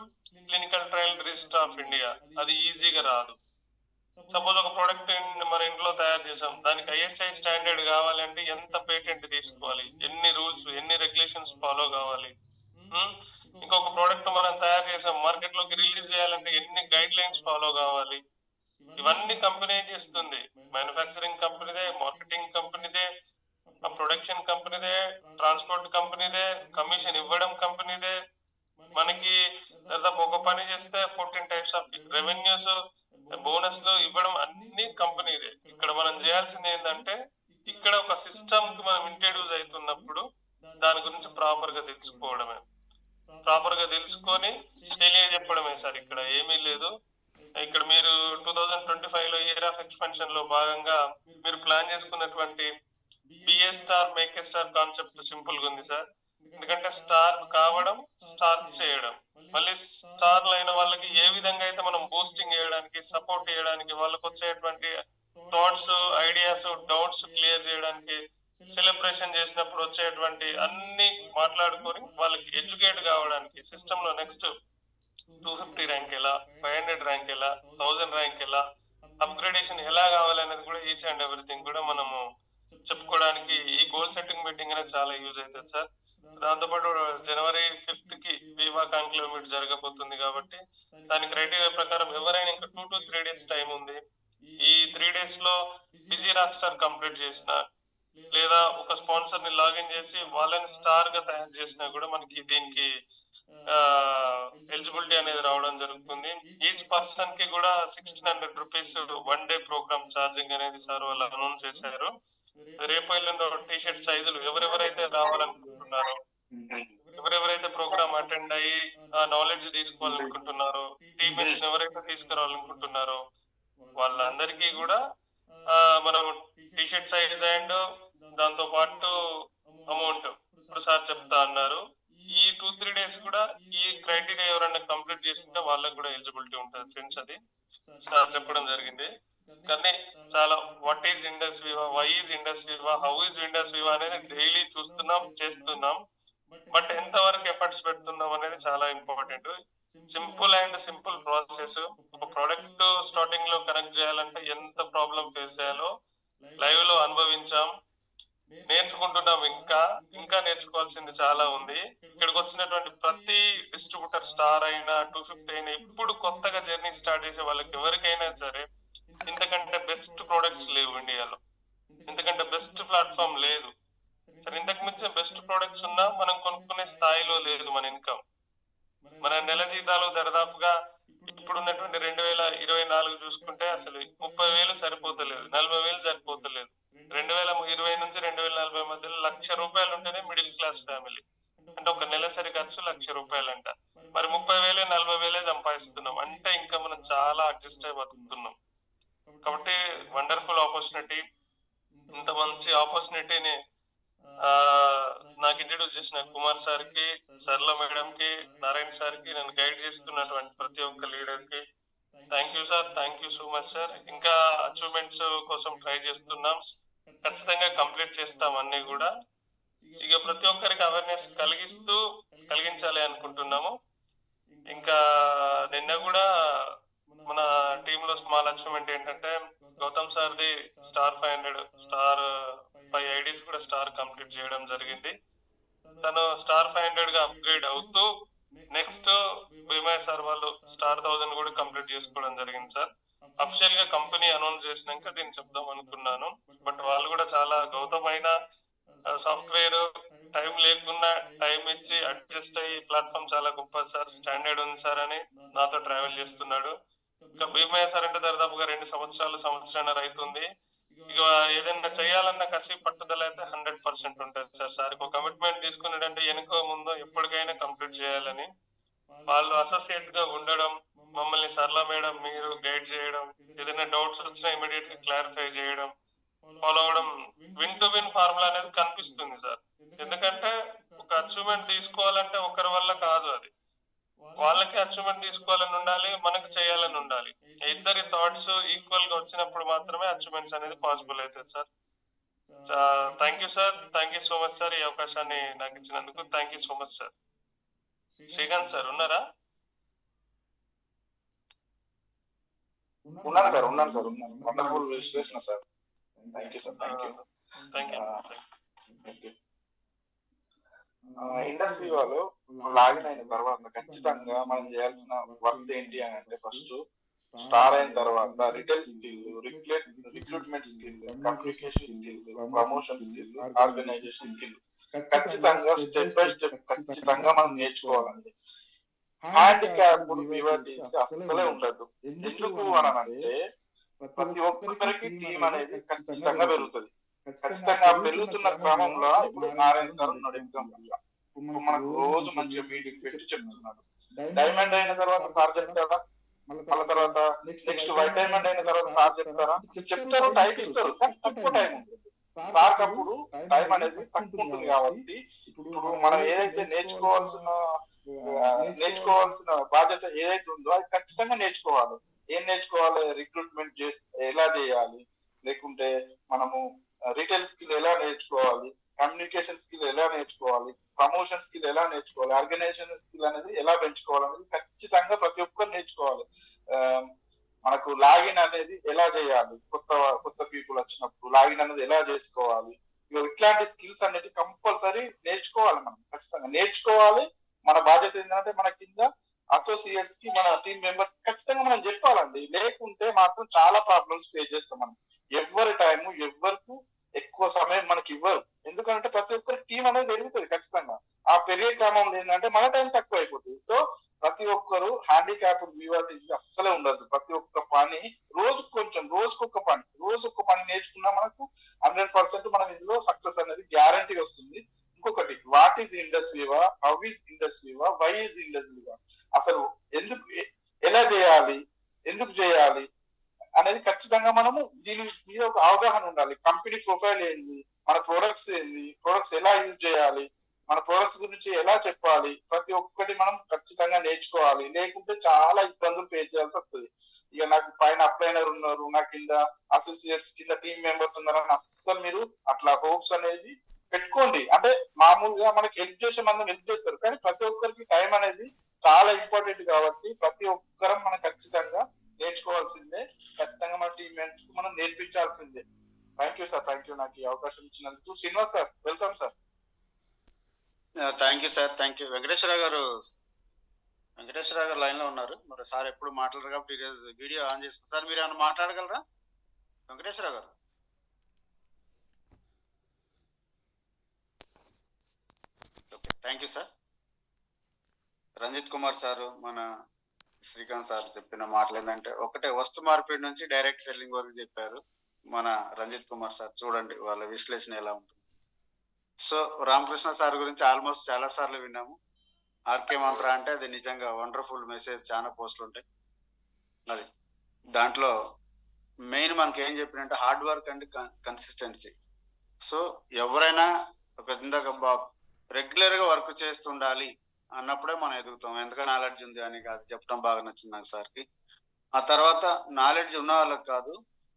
clinical trial register of India, అది ఈజీగా రాదు. సపోజ్ ఒక ప్రోడక్ట్ మన ఇంట్లో తయారు చేసాం, దానికి ఐఎస్ఐ స్టాండర్డ్ కావాలంటే ఎంత పేటెంట్ తీసుకోవాలి, ఎన్ని రూల్స్ ఎన్ని రెగ్యులేషన్స్ ఫాలో కావాలి. ఇంకొక ప్రోడక్ట్ మనం తయారు చేసాం, మార్కెట్ లోకి రిలీజ్ చేయాలంటే ఎన్ని గైడ్ లైన్స్ ఫాలో కావాలి. ఇవన్నీ కంపెనీ చేస్తుంది. మ్యానుఫ్యాక్చరింగ్ కంపెనీదే, మార్కెటింగ్ కంపెనీదే, ప్రొడక్షన్ కంపెనీదే, ట్రాన్స్పోర్ట్ కంపెనీదే, కమిషన్ ఇవ్వడం కంపెనీదే. మనకి దాదాపు ఒక పని చేస్తే 14 టైప్స్ ఆఫ్ రెవెన్యూస్ బోనస్ లో ఇవ్వడం అన్ని కంపెనీదే. ఇక్కడ మనం చేయాల్సింది ఏంటంటే ఇక్కడ ఒక సిస్టమ్ కి మనం ఇంట్రడ్యూస్ అవుతున్నప్పుడు దాని గురించి ప్రాపర్ గా తెలుసుకోవడమే, ప్రాపర్ గా తెలుసుకొని తెలియజెప్పడమే సార్. ఇక్కడ ఏమీ లేదు. ఇక్కడ మీరు 2025 లో ఇయర్ ఆఫ్ ఎక్స్పెన్షన్ లో భాగంగా మీరు ప్లాన్ చేసుకున్నటువంటి be a star make a star concept simple గా ఉంది సార్. ఎందుకంటే స్టార్ కావడం, స్టార్ చేయడం, మళ్ళీ స్టార్లు అయిన వాళ్ళకి ఏ విధంగా అయితే మనం బూస్టింగ్ చేయడానికి, సపోర్ట్ చేయడానికి, వాళ్ళకి వచ్చేటువంటి థాట్స్, ఐడియాస్, డౌట్స్ క్లియర్ చేయడానికి సెలబ్రేషన్ చేసినప్పుడు వచ్చేటువంటి అన్ని మాట్లాడుకొని వాళ్ళకి ఎడ్యుకేట్ కావడానికి సిస్టమ్ లో నెక్స్ట్ 250 ర్యాంక్ ఎలా, 500 ర్యాంక్ ఎలా, 1000 ర్యాంక్ ఎలా, అప్గ్రేడేషన్ ఎలా కావాలనేది కూడా ఈచ్ అండ్ ఎవ్రీథింగ్ కూడా మనము చెప్పుకోవడానికి ఈ గోల్ సెట్టింగ్ మీటింగ్ అనేది చాలా యూజ్ అవుతుంది సార్. దాంతోపాటు జనవరి 5th కి వివా కాంక్లేవ్ మీట్ జరగబోతుంది కాబట్టి దాని క్రైటీరియా ప్రకారం ఎవరైనా ఇంకా 2 to 3 days టైం ఉంది. ఈ 3 days లో బిజీ రాక్ స్టార్ కంప్లీట్ చేసిన లేదా ఒక స్పాన్సర్ ని లాగిన్ చేసి వాళ్ళని స్టార్ గా తయారు చేసినా కూడా మనకి దీనికి ఎలిజిబిలిటీ అనేది రావడం జరుగుతుంది. ఈచ్ పర్సన్ కి కూడా 1600 రూపీస్ 1 డే ప్రోగ్రామ్ ఛార్జింగ్ అనేది సార్ వాళ్ళు అనౌన్స్ చేశారు. రేపు ఎల్లుండో టీ షర్ట్ సైజులు ఎవరెవరైతే రావాలనుకుంటున్నారో, ఎవరెవరైతే ప్రోగ్రామ్ అటెండ్ అయ్యి ఆ నాలెడ్జ్ తీసుకోవాలనుకుంటున్నారో, టీమేట్స్ ఎవరైతే తీసుకురావాలనుకుంటున్నారో వాళ్ళందరికీ కూడా మనం టీ షర్ట్ సైజ్ అండ్ దాంతో పాటు అమౌంట్ ఇప్పుడు సార్ చెప్తా అన్నారు. ఈ 2-3 days కూడా ఈ క్రైటీరియా ఎవరైనా కంప్లీట్ చేసుకుంటే వాళ్ళకి కూడా ఎలిజిబిలిటీ ఉంటుంది ఫ్రెండ్స్. అది సార్ చెప్పడం జరిగింది. కానీ చాలా what is Indus వివా, why is Indus Viva, how is Indus Viva అనేది డైలీ చూస్తున్నాం, చేస్తున్నాం. బట్ ఎంతవరకు ఎఫర్ట్స్ పెడుతున్నాం అనేది చాలా ఇంపార్టెంట్. Simple process. ఒక ప్రోడక్ట్ స్టార్టింగ్ లో కనెక్ట్ చేయాలంటే ఎంత ప్రాబ్లం ఫేస్ చేయాలో లైవ్ లో అనుభవించాం, నేర్చుకుంటున్నాం. ఇంకా నేర్చుకోవాల్సింది చాలా ఉంది. ఇక్కడికి వచ్చినటువంటి ప్రతి డిస్ట్రిబ్యూటర్ స్టార్ అయినా 250 అయినా ఇప్పుడు కొత్తగా జర్నీ స్టార్ట్ చేసే వాళ్ళకి ఎవరికైనా సరే ఇంతకంటే బెస్ట్ ప్రొడక్ట్స్ లేవు ఇండియాలో, ఇంతకంటే బెస్ట్ ప్లాట్ఫామ్ లేదు. సరే ఇంతకు మించిన బెస్ట్ ప్రొడక్ట్స్ ఉన్నా మనం కొనుక్కునే స్థాయిలో లేదు మన ఇన్కమ్. మన నెల జీతాలు దాదాపుగా ఇప్పుడు ఉన్నటువంటి 2024 చూసుకుంటే అసలు 30,000 సరిపోతలేదు, 40,000 సరిపోతలేదు. 2020 నుంచి 2040 మధ్యలో ₹1,00,000 ఉంటేనే మిడిల్ క్లాస్ ఫ్యామిలీ. అంటే ఒక నెలసరి ఖర్చు ₹1,00,000 అంట. మరి 30,000 40,000 సంపాదిస్తున్నాం అంటే ఇంకా మనం చాలా అడ్జస్ట్ అయి బతుకుతున్నాం. కాబట్టి వండర్ఫుల్ ఆపర్చునిటీ. ఇంత మంచి ఆపర్చునిటీని నాకు ఇంట్రడ్యూస్ చేసిన కుమార్ సార్ కి, సరళ మేడం కి, నారాయణ సార్ కి, నన్ను గైడ్ చేస్తున్నటువంటి ప్రతి ఒక్క లీడర్ కి thank you sir. Thank you so much sir. ఇంకా అచీవ్మెంట్స్ కోసం ట్రై చేస్తున్నాం, ఖచ్చితంగా కంప్లీట్ చేస్తాం అన్ని కూడా. ఇక ప్రతి ఒక్కరికి అవేర్నెస్ కలిగించాలి అనుకుంటున్నాము. ఇంకా నిన్న కూడా మన టీమ్ లో స్మాల్ అచీవ్మెంట్ ఏంటంటే గౌతమ్ సార్ది స్టార్ 500 స్టార్ 5 ఐడీస్ కూడా స్టార్ కంప్లీట్ చేయడం జరిగింది. తను స్టార్ 500 గా అప్గ్రేడ్ అవుతూ నెక్స్ట్ భీమయ్య సార్ వాళ్ళు స్టార్ 1000 కూడా కంప్లీట్ చేసుకోవడం జరిగింది సార్. అఫిషియల్ గా కంపెనీ అనౌన్స్ చేసినాక దీన్ని చెప్దాం అనుకున్నాను. బట్ వాళ్ళు కూడా చాలా గౌతమ్ అయిన సాఫ్ట్వేర్ టైం లేకుండా టైం ఇచ్చి అడ్జస్ట్ అయ్యి ప్లాట్ఫామ్ చాలా గొప్ప సార్, స్టాండర్డ్ ఉంది సార్ అని నాతో ట్రావెల్ చేస్తున్నాడు. ఇంకా భీమయ్య సార్ అంటే దాదాపుగా 2 సంవత్సరాన్నర అవుతుంది. ఇక ఏదైనా చేయాలన్న కసి పట్టుదల అయితే 100% ఉంటుంది సార్. సార్కి ఒక కమిట్మెంట్ తీసుకున్నాడంటే వెనుకో ముందో ఎప్పటికైనా కంప్లీట్ చేయాలని. వాళ్ళు అసోసియేట్ గా ఉండడం, మమ్మల్ని సరళ మేడం మీరు గైడ్ చేయడం, ఏదైనా డౌట్స్ వచ్చినా ఇమీడియట్ గా క్లారిఫై చేయడం, ఫాలో అవడం, విన్ టు విన్ ఫార్ములా అనేది కనిపిస్తుంది సార్. ఎందుకంటే ఒక అచీవ్మెంట్ తీసుకోవాలంటే ఒకరి వల్ల కాదు, అది వాళ్ళకి అచీవ్మెంట్ తీసుకోవాలని ఉండాలి, మనకు చేయాలని ఉండాలి. ఇద్దరి థాట్స్ ఈక్వల్ గా వచ్చినప్పుడు మాత్రమే అచీవ్మెంట్స్ అనేది పాసిబుల్ అవుతుంది sir. Thank you sir. Thank you so much sir. ఈ అవకాశాన్ని నాకు ఇచ్చినందుకు thank you so much sir. Srikanth sir ఉన్నారా? ఉన్నాను సార్. వండర్ఫుల్ విశ్లేషణ sir. Thank you sir. Thank you. Industry వాళ్ళు లాగిన్ అయిన తర్వాత ఖచ్చితంగా మనం చేయాల్సిన వర్క్ ఏంటి అని అంటే ఫస్ట్ స్టార్ అయిన తర్వాత retail skill, recruitment skill, communication skill, promotion skill, organization skill ఖచ్చితంగా స్టెప్ బై స్టెప్ ఖచ్చితంగా మనం నేర్చుకోవాలండి. హ్యాండిక్యాప్ అసలే ఉండదు. ఎందుకు అని అంటే ప్రతి ఒక్కరికి టీం అనేది ఖచ్చితంగా పెరుగుతుంది. ఖచ్చితంగా పెరుగుతున్న క్రమంలో ఇప్పుడు నారాయణ సార్ ఉన్నాడు ఎగ్జాంపుల్ గా, మనకు రోజు మంచిగా మీటింగ్ పెట్టి చెప్తున్నాడు. డైమండ్ అయిన తర్వాత సార్ చెప్తారా, మళ్ళీ తర్వాత నెక్స్ట్ వైట్ డైమండ్ అయిన తర్వాత సార్ చెప్తారు, టైం ఇస్తారు, కానీ తక్కువ టైం ఉంటుంది. సార్ అప్పుడు టైం అనేది తక్కువ ఉంటుంది కాబట్టి ఇప్పుడు మనం ఏదైతే నేర్చుకోవాల్సిన బాధ్యత ఏదైతే ఉందో అది ఖచ్చితంగా నేర్చుకోవాలి. ఏం నేర్చుకోవాలి? రిక్రూట్మెంట్ ఎలా చేయాలి, లేకుంటే మనము రీటైల్ స్కిల్ ఎలా నేర్చుకోవాలి, కమ్యూనికేషన్ స్కిల్ ఎలా నేర్చుకోవాలి, ప్రమోషన్ స్కిల్ ఎలా నేర్చుకోవాలి, ఆర్గనైజేషన్ స్కిల్ అనేది ఎలా పెంచుకోవాలి అనేది ఖచ్చితంగా ప్రతి ఒక్కరు నేర్చుకోవాలి. మనకు లాగిన్ అనేది ఎలా చేయాలి, కొత్త కొత్త పీపుల్ వచ్చినప్పుడు లాగిన్ అనేది ఎలా చేసుకోవాలి, ఇట్లాంటి స్కిల్స్ అనేది కంపల్సరీ నేర్చుకోవాలి. మనం ఖచ్చితంగా నేర్చుకోవాలి. మన బాధ్యత ఏంటంటే మన కింద అసోసియేట్స్ కి, మన టీం మెంబర్స్ ఖచ్చితంగా మనం చెప్పాలండి. లేకుంటే మాత్రం చాలా ప్రాబ్లమ్స్ ఫేస్ చేస్తాం మనం. ఎవరి టైము ఎవరికి ఎక్కువ సమయం మనకి ఇవ్వరు. ఎందుకంటే ప్రతి ఒక్కరి టీం అనేది పెరుగుతుంది ఖచ్చితంగా. ఆ పెరిగే క్రమంలో ఏంటంటే మన టైం తక్కువ అయిపోతుంది. సో ప్రతి ఒక్కరు హ్యాండిక్యాప్డ్ వ్యూవర్స్ అస్సలే ఉండదు. ప్రతి ఒక్క పని రోజుకొక పని నేర్చుకున్నా మనకు 100% మనం ఇందులో సక్సెస్ అనేది గ్యారంటీ వస్తుంది. ఇంకొకటి, వాట్ ఈజ్ ఇండస్ట్రీవా, హౌ ఈజ్ ఇండస్ట్రీవా, వై ఈజ్ ఇండస్ట్రీవా, అసలు ఎలా చేయాలి, ఎందుకు చేయాలి అనేది ఖచ్చితంగా మనము దీని మీద ఒక అవగాహన ఉండాలి. కంపెనీ ప్రొఫైల్ ఏంది, మన ప్రొడక్ట్స్ ఏంది, ప్రొడక్ట్స్ ఎలా యూజ్ చేయాలి, మన ప్రొడక్ట్స్ గురించి ఎలా చెప్పాలి, ప్రతి ఒక్కటి మనం ఖచ్చితంగా నేర్చుకోవాలి. లేకుంటే చాలా ఇబ్బందులు ఫేస్ చేయాల్సి వస్తుంది. ఇక నాకు పైన అప్లైనర్ ఉన్నారు, నా కింద అసోసియేట్స్ కింద టీం మెంబర్స్ ఉన్నారని అస్సలు మీరు అట్లా హోప్స్ అనేది పెట్టుకోండి. అంటే మామూలుగా మనకి హెల్ప్ చేసే మంది హెల్ప్ చేస్తారు, కానీ ప్రతి ఒక్కరికి టైం అనేది చాలా ఇంపార్టెంట్ కాబట్టి ప్రతి ఒక్కరం మనం ఖచ్చితంగా నేర్చుకోవాల్సిందే. ఖచ్చితంగా మన టీం మెంబర్స్ కు మనం నేర్పించాల్సిందే. Thank you sir, thank you నాకు ఈ అవకాశం ఇచ్చినందుకు. Srinivas sir, welcome sir. Thank you sir, thank you. Venkateswararao గారు లైన్ లో ఉన్నారు. మరి సార్ ఎప్పుడు మాట్లాడరు కాబట్టి ఈరోజు వీడియో ఆన్ చేసుకున్నారు. సార్ మీరు ఏమైనా మాట్లాడగలరా వెంకటేశ్వరరావు గారు? Okay, thank you sir. Ranjith Kumar sir, మన శ్రీకాంత్ సార్ చెప్పిన మాటలు ఏంటంటే, ఒకటే వస్తు మార్పిడి నుంచి డైరెక్ట్ సెల్లింగ్ వరకు చెప్పారు మన రంజిత్ కుమార్ సార్. చూడండి వాళ్ళ విశ్లేషణ ఎలా ఉంటుంది. సో రామకృష్ణ సార్ గురించి ఆల్మోస్ట్ చాలా సార్లు విన్నాము. ఆర్కే మంత్ర అంటే అది నిజంగా వండర్ఫుల్ మెసేజ్. చాలా పోస్టులు ఉంటాయి. అది దాంట్లో మెయిన్ మనకి ఏం చెప్పినంటే hard work and consistency. So ఎవరైనా రెగ్యులర్ గా వర్క్ చేస్తుండాలి అన్నప్పుడే మనం ఎదుగుతాం. ఎందుకని నాలెడ్జ్ ఉంది అని కాదు చెప్పడం బాగా నచ్చింది నాకు సార్కి. ఆ తర్వాత నాలెడ్జ్ ఉన్న వాళ్ళకి కాదు,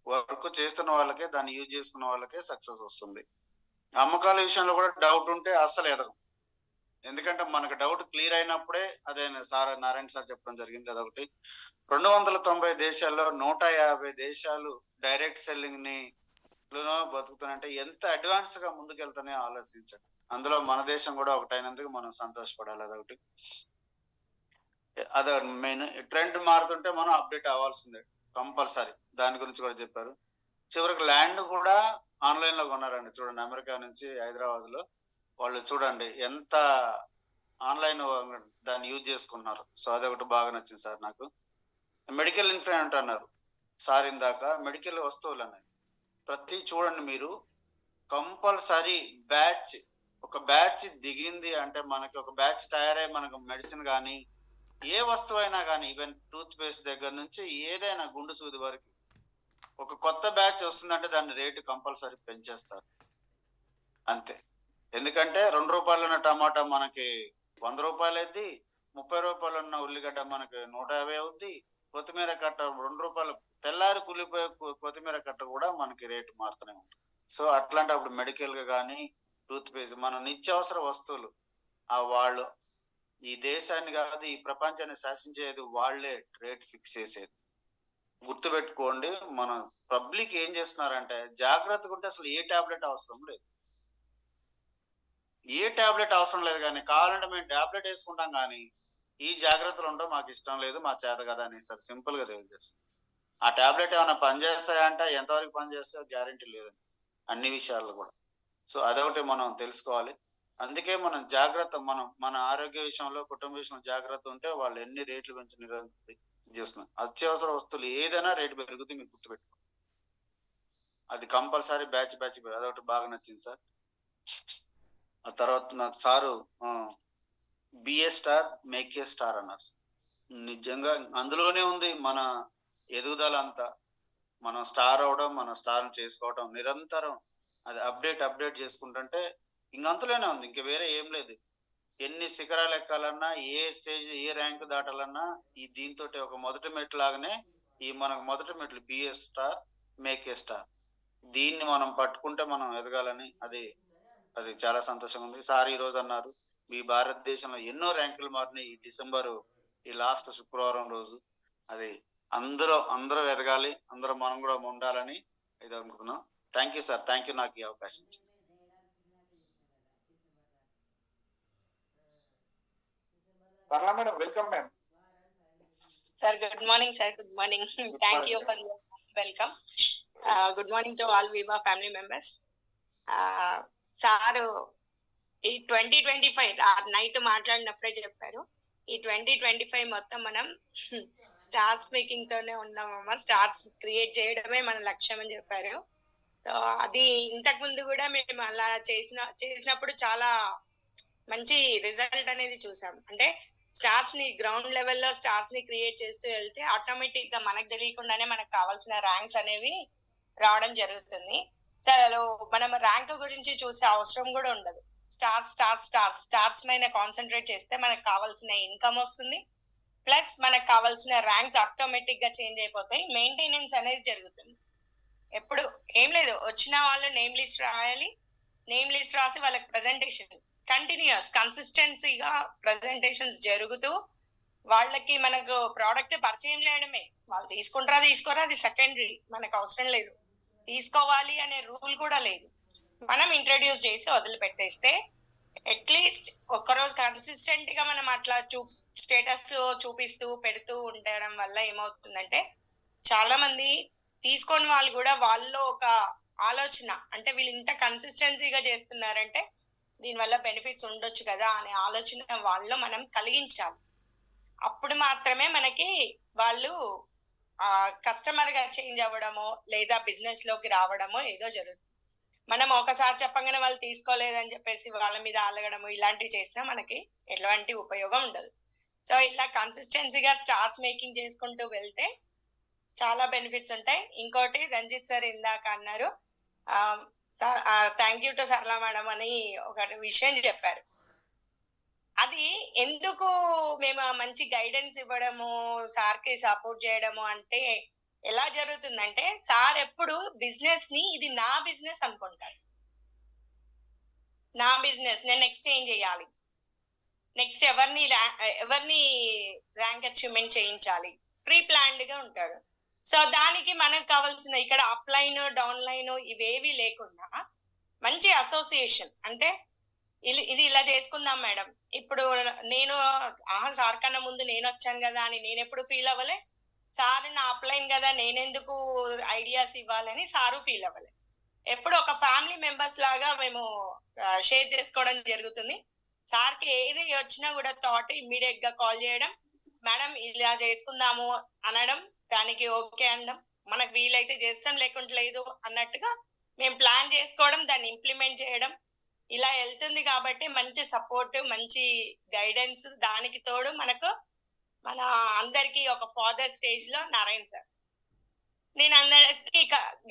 వర్క్ చేస్తున్న వాళ్ళకే, దాన్ని యూజ్ చేసుకున్న వాళ్ళకే సక్సెస్ వస్తుంది. అమ్మకాల విషయంలో కూడా డౌట్ ఉంటే అస్సలు ఎదగం. ఎందుకంటే మనకు డౌట్ క్లియర్ అయినప్పుడే, అదే సార్ నారాయణ సార్ చెప్పడం జరిగింది. అదొకటి. 290 దేశాల్లో 150 దేశాలు డైరెక్ట్ సెల్లింగ్ ని బతుకుతానంటే ఎంత అడ్వాన్స్ గా ముందుకెళ్తానే ఆలోచించండి. అందులో మన దేశం కూడా ఒకటైనందుకు మనం సంతోషపడాలి. అదొకటి. అదే మెయిన్. ట్రెండ్ మారుతుంటే మనం అప్డేట్ అవ్వాల్సిందే కంపల్సరీ. దాని గురించి కూడా చెప్పారు. చివరికి ల్యాండ్ కూడా ఆన్లైన్ లో కొన్నారండి. చూడండి, అమెరికా నుంచి హైదరాబాద్ లో వాళ్ళు చూడండి ఎంత ఆన్లైన్ దాన్ని యూజ్ చేసుకున్నారు. సో అదొకటి బాగా నచ్చింది సార్ నాకు. మెడికల్ ఇన్ఫ్లుయెంట్ అన్నారు సార్ ఇందాక. మెడికల్ వస్తువులు అన్నది ప్రతి చూడండి మీరు కంపల్సరీ ఒక బ్యాచ్ దిగింది అంటే, మనకి ఒక బ్యాచ్ తయారై మనకు మెడిసిన్ కానీ ఏ వస్తువు అయినా కానీ, ఈవెన్ టూత్ పేస్ట్ దగ్గర నుంచి ఏదైనా గుండు సూది వరకు ఒక కొత్త బ్యాచ్ వస్తుందంటే దాని రేటు కంపల్సరీ పెంచేస్తారు అంతే. ఎందుకంటే 2 రూపాయలు ఉన్న టమాటా మనకి 100 రూపాయలు అయింది, 30 రూపాయలు ఉన్న ఉల్లిగడ్డ మనకి 150 అవుద్ది, కొత్తిమీర కట్ట 2 రూపాయలు తెల్లారి కూలిపోయే కొత్తిమీర కట్ట కూడా మనకి రేటు మారుతూనే ఉంటుంది. సో అట్లాంటప్పుడు మెడికల్ గా కానీ టూత్ పేస్ట్, మన నిత్యావసర వస్తువులు, వాళ్ళు ఈ దేశాన్ని కాదు ఈ ప్రపంచాన్ని శాసించేది వాళ్లే రేట్ ఫిక్స్ చేసేది. గుర్తుపెట్టుకోండి. మన పబ్లిక్ ఏం చేస్తున్నారంటే జాగ్రత్తగా ఉంటే అసలు ఏ టాబ్లెట్ అవసరం లేదు, కానీ కావాలంటే మేము టాబ్లెట్ వేసుకుంటాం, కానీ ఈ జాగ్రత్తలు ఉండవు, మాకు ఇష్టం లేదు, మా చేత కదా అని సార్ సింపుల్ గా తెలియజేస్తాం. ఆ టాబ్లెట్ ఏమైనా పనిచేస్తాయంటే ఎంతవరకు పనిచేస్తాయో గ్యారంటీ లేదండి అన్ని విషయాల్లో కూడా. సో అదొకటి మనం తెలుసుకోవాలి. అందుకే మనం జాగ్రత్త, మన ఆరోగ్య విషయంలో, కుటుంబ విషయంలో జాగ్రత్త ఉంటే వాళ్ళు ఎన్ని రేట్లు పెంచి చేస్తున్నారు. అత్యవసర వస్తువులు ఏదైనా రేటు పెరుగుతుంది, మీరు గుర్తుపెట్టుకోండి. అది కంపల్సరీ బ్యాచ్ అదొకటి బాగా నచ్చింది సార్. ఆ తర్వాత నాకు sir be a star make a star అన్నారు. నిజంగా అందులోనే ఉంది మన ఎదుగుదల అంతా. మనం స్టార్ అవడం, మన స్టార్ చేసుకోవడం నిరంతరం, అది అప్డేట్ చేసుకుంటుంటే ఇంకంతలోనే ఉంది, ఇంక వేరే ఏం లేదు. ఎన్ని శిఖరాలు ఎక్కాలన్నా, ఏ స్టేజ్ ఏ ర్యాంక్ దాటాలన్నా ఈ దీంతో ఒక మొదటి మెట్లు లాగానే ఈ మనకు మొదటి మెట్లు be a star make a star. దీన్ని మనం పట్టుకుంటే మనం ఎదగాలని అది అది చాలా సంతోషంగా ఉంది. సార్ ఈ రోజు అన్నారు మీ భారతదేశంలో ఎన్నో ర్యాంకులు మారినాయి ఈ డిసెంబరు ఈ లాస్ట్ శుక్రవారం రోజు. అది అందరూ ఎదగాలి, అందరూ మనం కూడా ఉండాలని ఇది అనుకుంటున్నాం. Thank you sir, thank you నాకు ఈ అవకాశం ఇచ్చింది. సరళ madam, welcome madam. Sir, good morning, sir. Good morning. Thank you for your welcome. Good morning to all Viva family members. Sir, ఈ 2025 ఆ నైట్ మాట్లాడినప్పుడే చెప్పారు, ఈ 2025 మొత్తం మనం స్టార్స్ మేకింగ్ తోనే ఉన్నామమ్మా, స్టార్స్ క్రియేట్ చేయడమే మన లక్ష్యం అని చెప్పారు. సో అది ఇంతకు ముందు కూడా మేము అలా చేసినప్పుడు చాలా మంచి రిజల్ట్ అనేది చూసాం. అంటే స్టార్స్ ని గ్రౌండ్ లెవెల్లో స్టార్స్ ని క్రియేట్ చేస్తూ వెళ్తే ఆటోమేటిక్ గా మనకు తెలియకుండానే మనకు కావాల్సిన ర్యాంక్స్ అనేవి రావడం జరుగుతుంది. సరే, మనం ర్యాంక్ గురించి చూసే అవసరం కూడా ఉండదు. స్టార్స్ మీద కాన్సన్ట్రేట్ చేస్తే మనకు కావాల్సిన ఇన్కమ్ వస్తుంది, ప్లస్ మనకు కావాల్సిన ర్యాంక్స్ ఆటోమేటిక్ గా చేంజ్ అయిపోతాయి. మెయింటెనెన్స్ అనేది జరుగుతుంది. ఎప్పుడు ఏం లేదు, వచ్చిన వాళ్ళు నేమ్ లిస్ట్ రాయాలి, నేమ్ లిస్ట్ రాసి వాళ్ళకి ప్రెజెంటేషన్ కంటిన్యూస్ కన్సిస్టెన్సీగా ప్రెజెంటేషన్స్ జరుగుతూ వాళ్ళకి మనకు ప్రోడక్ట్ పరిచయం చేయడమే. వాళ్ళు తీసుకోరా అది సెకండరీ, మనకు అవసరం లేదు. తీసుకోవాలి అనే రూల్ కూడా లేదు. మనం ఇంట్రడ్యూస్ చేసి వదిలిపెట్టేస్తే అట్లీస్ట్ ఒక్కరోజు కన్సిస్టెంట్ గా మనం అట్లా స్టేటస్ చూపిస్తూ పెడుతూ ఉండడం వల్ల ఏమవుతుందంటే చాలా మంది తీసుకొని వాళ్ళు కూడా వాళ్ళలో ఒక ఆలోచన, అంటే వీళ్ళు ఇంత కన్సిస్టెన్సీగా చేస్తున్నారంటే దీనివల్ల బెనిఫిట్స్ ఉండొచ్చు కదా అనే ఆలోచన వాళ్ళలో మనం కలిగించాలి. అప్పుడు మాత్రమే మనకి వాళ్ళు కస్టమర్ గా చేంజ్ అవ్వడమో లేదా బిజినెస్ లోకి రావడమో ఏదో జరుగుతుంది. మనం ఒకసారి చెప్పగానే వాళ్ళు తీసుకోలేదని చెప్పేసి వాళ్ళ మీద అలగడము ఇలాంటివి చేసినా మనకి ఎలాంటి ఉపయోగం ఉండదు. సో ఇలా కన్సిస్టెన్సీగా స్టార్స్ మేకింగ్ చేసుకుంటూ వెళ్తే చాలా బెనిఫిట్స్ ఉంటాయి. ఇంకోటి రంజిత్ సార్ ఇందాక అన్నారు, థ్యాంక్ యూ టు సరళ మేడం అని ఒక విషయం చెప్పారు. అది ఎందుకు మేము మంచి గైడెన్స్ ఇవ్వడము, సార్కి సపోర్ట్ చేయడము అంటే ఎలా జరుగుతుందంటే, సార్ ఎప్పుడు బిజినెస్ ని ఇది నా బిజినెస్ అనుకుంటారు. నా బిజినెస్, నేను నెక్స్ట్ ఏం చేయాలి, నెక్స్ట్ ఎవరిని ర్యాంక్ అచీవ్మెంట్ చేయించాలి, ప్రీ ప్లాన్డ్ గా ఉంటాడు. సో దానికి మనకు కావాల్సిన ఇక్కడ అప్ లైన్ డౌన్ లైన్ ఇవేవి లేకుండా మంచి అసోసియేషన్, అంటే ఇది ఇలా చేసుకుందాం మేడం. ఇప్పుడు నేను సార్ కన్నా ముందు నేను వచ్చాను కదా అని నేను ఎప్పుడు ఫీల్ అవ్వలే, సార్ నా అప్లైన్ కదా నేనెందుకు ఐడియాస్ ఇవ్వాలని సారు ఫీల్ అవ్వలే. ఎప్పుడు ఒక ఫ్యామిలీ మెంబర్స్ లాగా మేము షేర్ చేసుకోవడం జరుగుతుంది. సార్కి ఏది వచ్చినా కూడా థాట్ ఇమ్మీడియట్ గా కాల్ చేయడం, మేడం ఇలా చేసుకుందాము అనడం, దానికి ఓకే అనడం, మనకు వీలైతే చేస్తాం లేకుంటే లేదు అన్నట్టుగా మేము ప్లాన్ చేసుకోవడం, దాన్ని ఇంప్లిమెంట్ చేయడం, ఇలా వెళ్తుంది. కాబట్టి మంచి సపోర్ట్, మంచి గైడెన్స్, దానికి తోడు మనకు మన అందరికి ఒక ఫాదర్ స్టేజ్ లో నారాయణ సార్. నేను అందరికి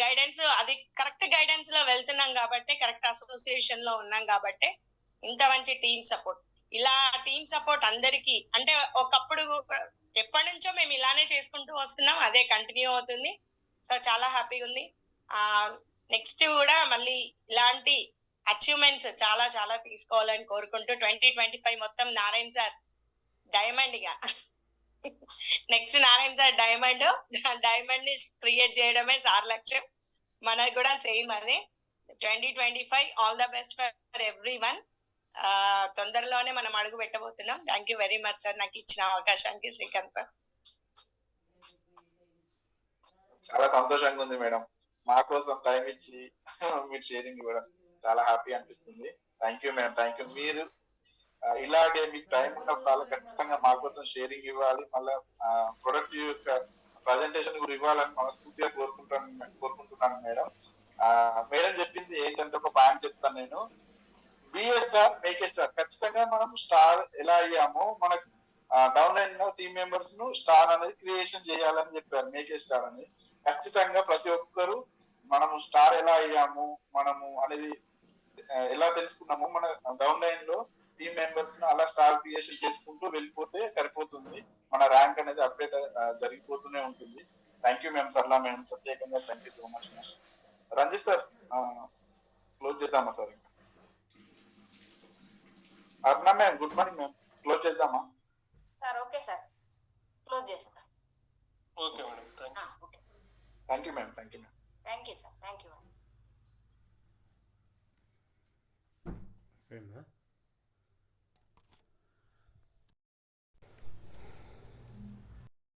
గైడెన్స్, అది కరెక్ట్ గైడెన్స్ లో వెళ్తున్నాం కాబట్టి, కరెక్ట్ అసోసియేషన్ లో ఉన్నాం కాబట్టి ఇంత మంచి టీమ్ సపోర్ట్. ఇలా టీమ్ సపోర్ట్ అందరికి, అంటే ఒకప్పుడు ఎప్పటి నుంచో మేము ఇలానే చేసుకుంటూ వస్తున్నాం, అదే కంటిన్యూ అవుతుంది. సో చాలా హ్యాపీగా ఉంది. నెక్స్ట్ కూడా మళ్ళీ ఇలాంటి అచీవ్మెంట్స్ చాలా చాలా తీసుకోవాలని కోరుకుంటూ 2025 మొత్తం నారాయణ సార్ డైమండ్ గా, నెక్స్ట్ నారాయణ సార్ డైమండ్ ని క్రియేట్ చేయడమే సార్ లక్ష్యం. మనకు కూడా సేమ్ అదే. 2025 all the best for everyone. తొందరలోనే మనం అడుగు పెట్టబోతున్నాం. Thank you very much sir, నాకు ఇచ్చిన అవకాశానికి. శ్రీకాంత్ సార్, చాలా సంతోషంగా ఉంది మేడం, మా కోసం టైం ఇచ్చి మీరు షేరింగ్ కూడా చాలా హ్యాపీ అనిపిస్తుంది. Thank you madam, thank you. మీరు ఇలాగే మీకు టైం ఉన్నప్పుడు ఖచ్చితంగా మా కోసం షేరింగ్ ఇవ్వాలి, మళ్ళీ ప్రొడక్ట్ యొక్క ప్రజెంటేషన్ కూడా ఇవ్వాలని మనస్ఫూర్తిగా కోరుకుంటున్నాను మేడం. మేడం చెప్పింది ఏంటంటే, ఒక పాయింట్ చెప్తాను నేను. బిఏ స్టార్ మేకే స్టార్, ఖచ్చితంగా మనం స్టార్ ఎలా అయ్యామో మనకు డౌన్ లైన్ టీమ్ మెంబర్స్ ను స్టార్ అనేది క్రియేషన్ చేయాలని చెప్పారు, మేకే స్టార్ అని. ఖచ్చితంగా ప్రతి ఒక్కరు మనము స్టార్ ఎలా అయ్యాము మనము అనేది ఎలా తెలుసుకున్నాము, మన డౌన్ లైన్ లో టీమ్ మెంబర్స్ ను అలా స్టార్ క్రియేషన్ చేసుకుంటూ వెళ్ళిపోతే సరిపోతుంది, మన ర్యాంక్ అనేది అప్డేట్ జరిగిపోతూనే ఉంటుంది. Thank you ma'am, Sarala madam, ప్రత్యేకంగా thank you so much ma'am. Ranjith sir close చేద్దామా సార్? ఇంకా Aruna ma'am good morning ma'am, close చేద్దామా? సార్ ఓకే సార్, క్లోజ్ చేస్తా. Okay madam, okay, thank you ma'am, thank you ma'am. Thank you sir, thank you. అయిపోయిందా?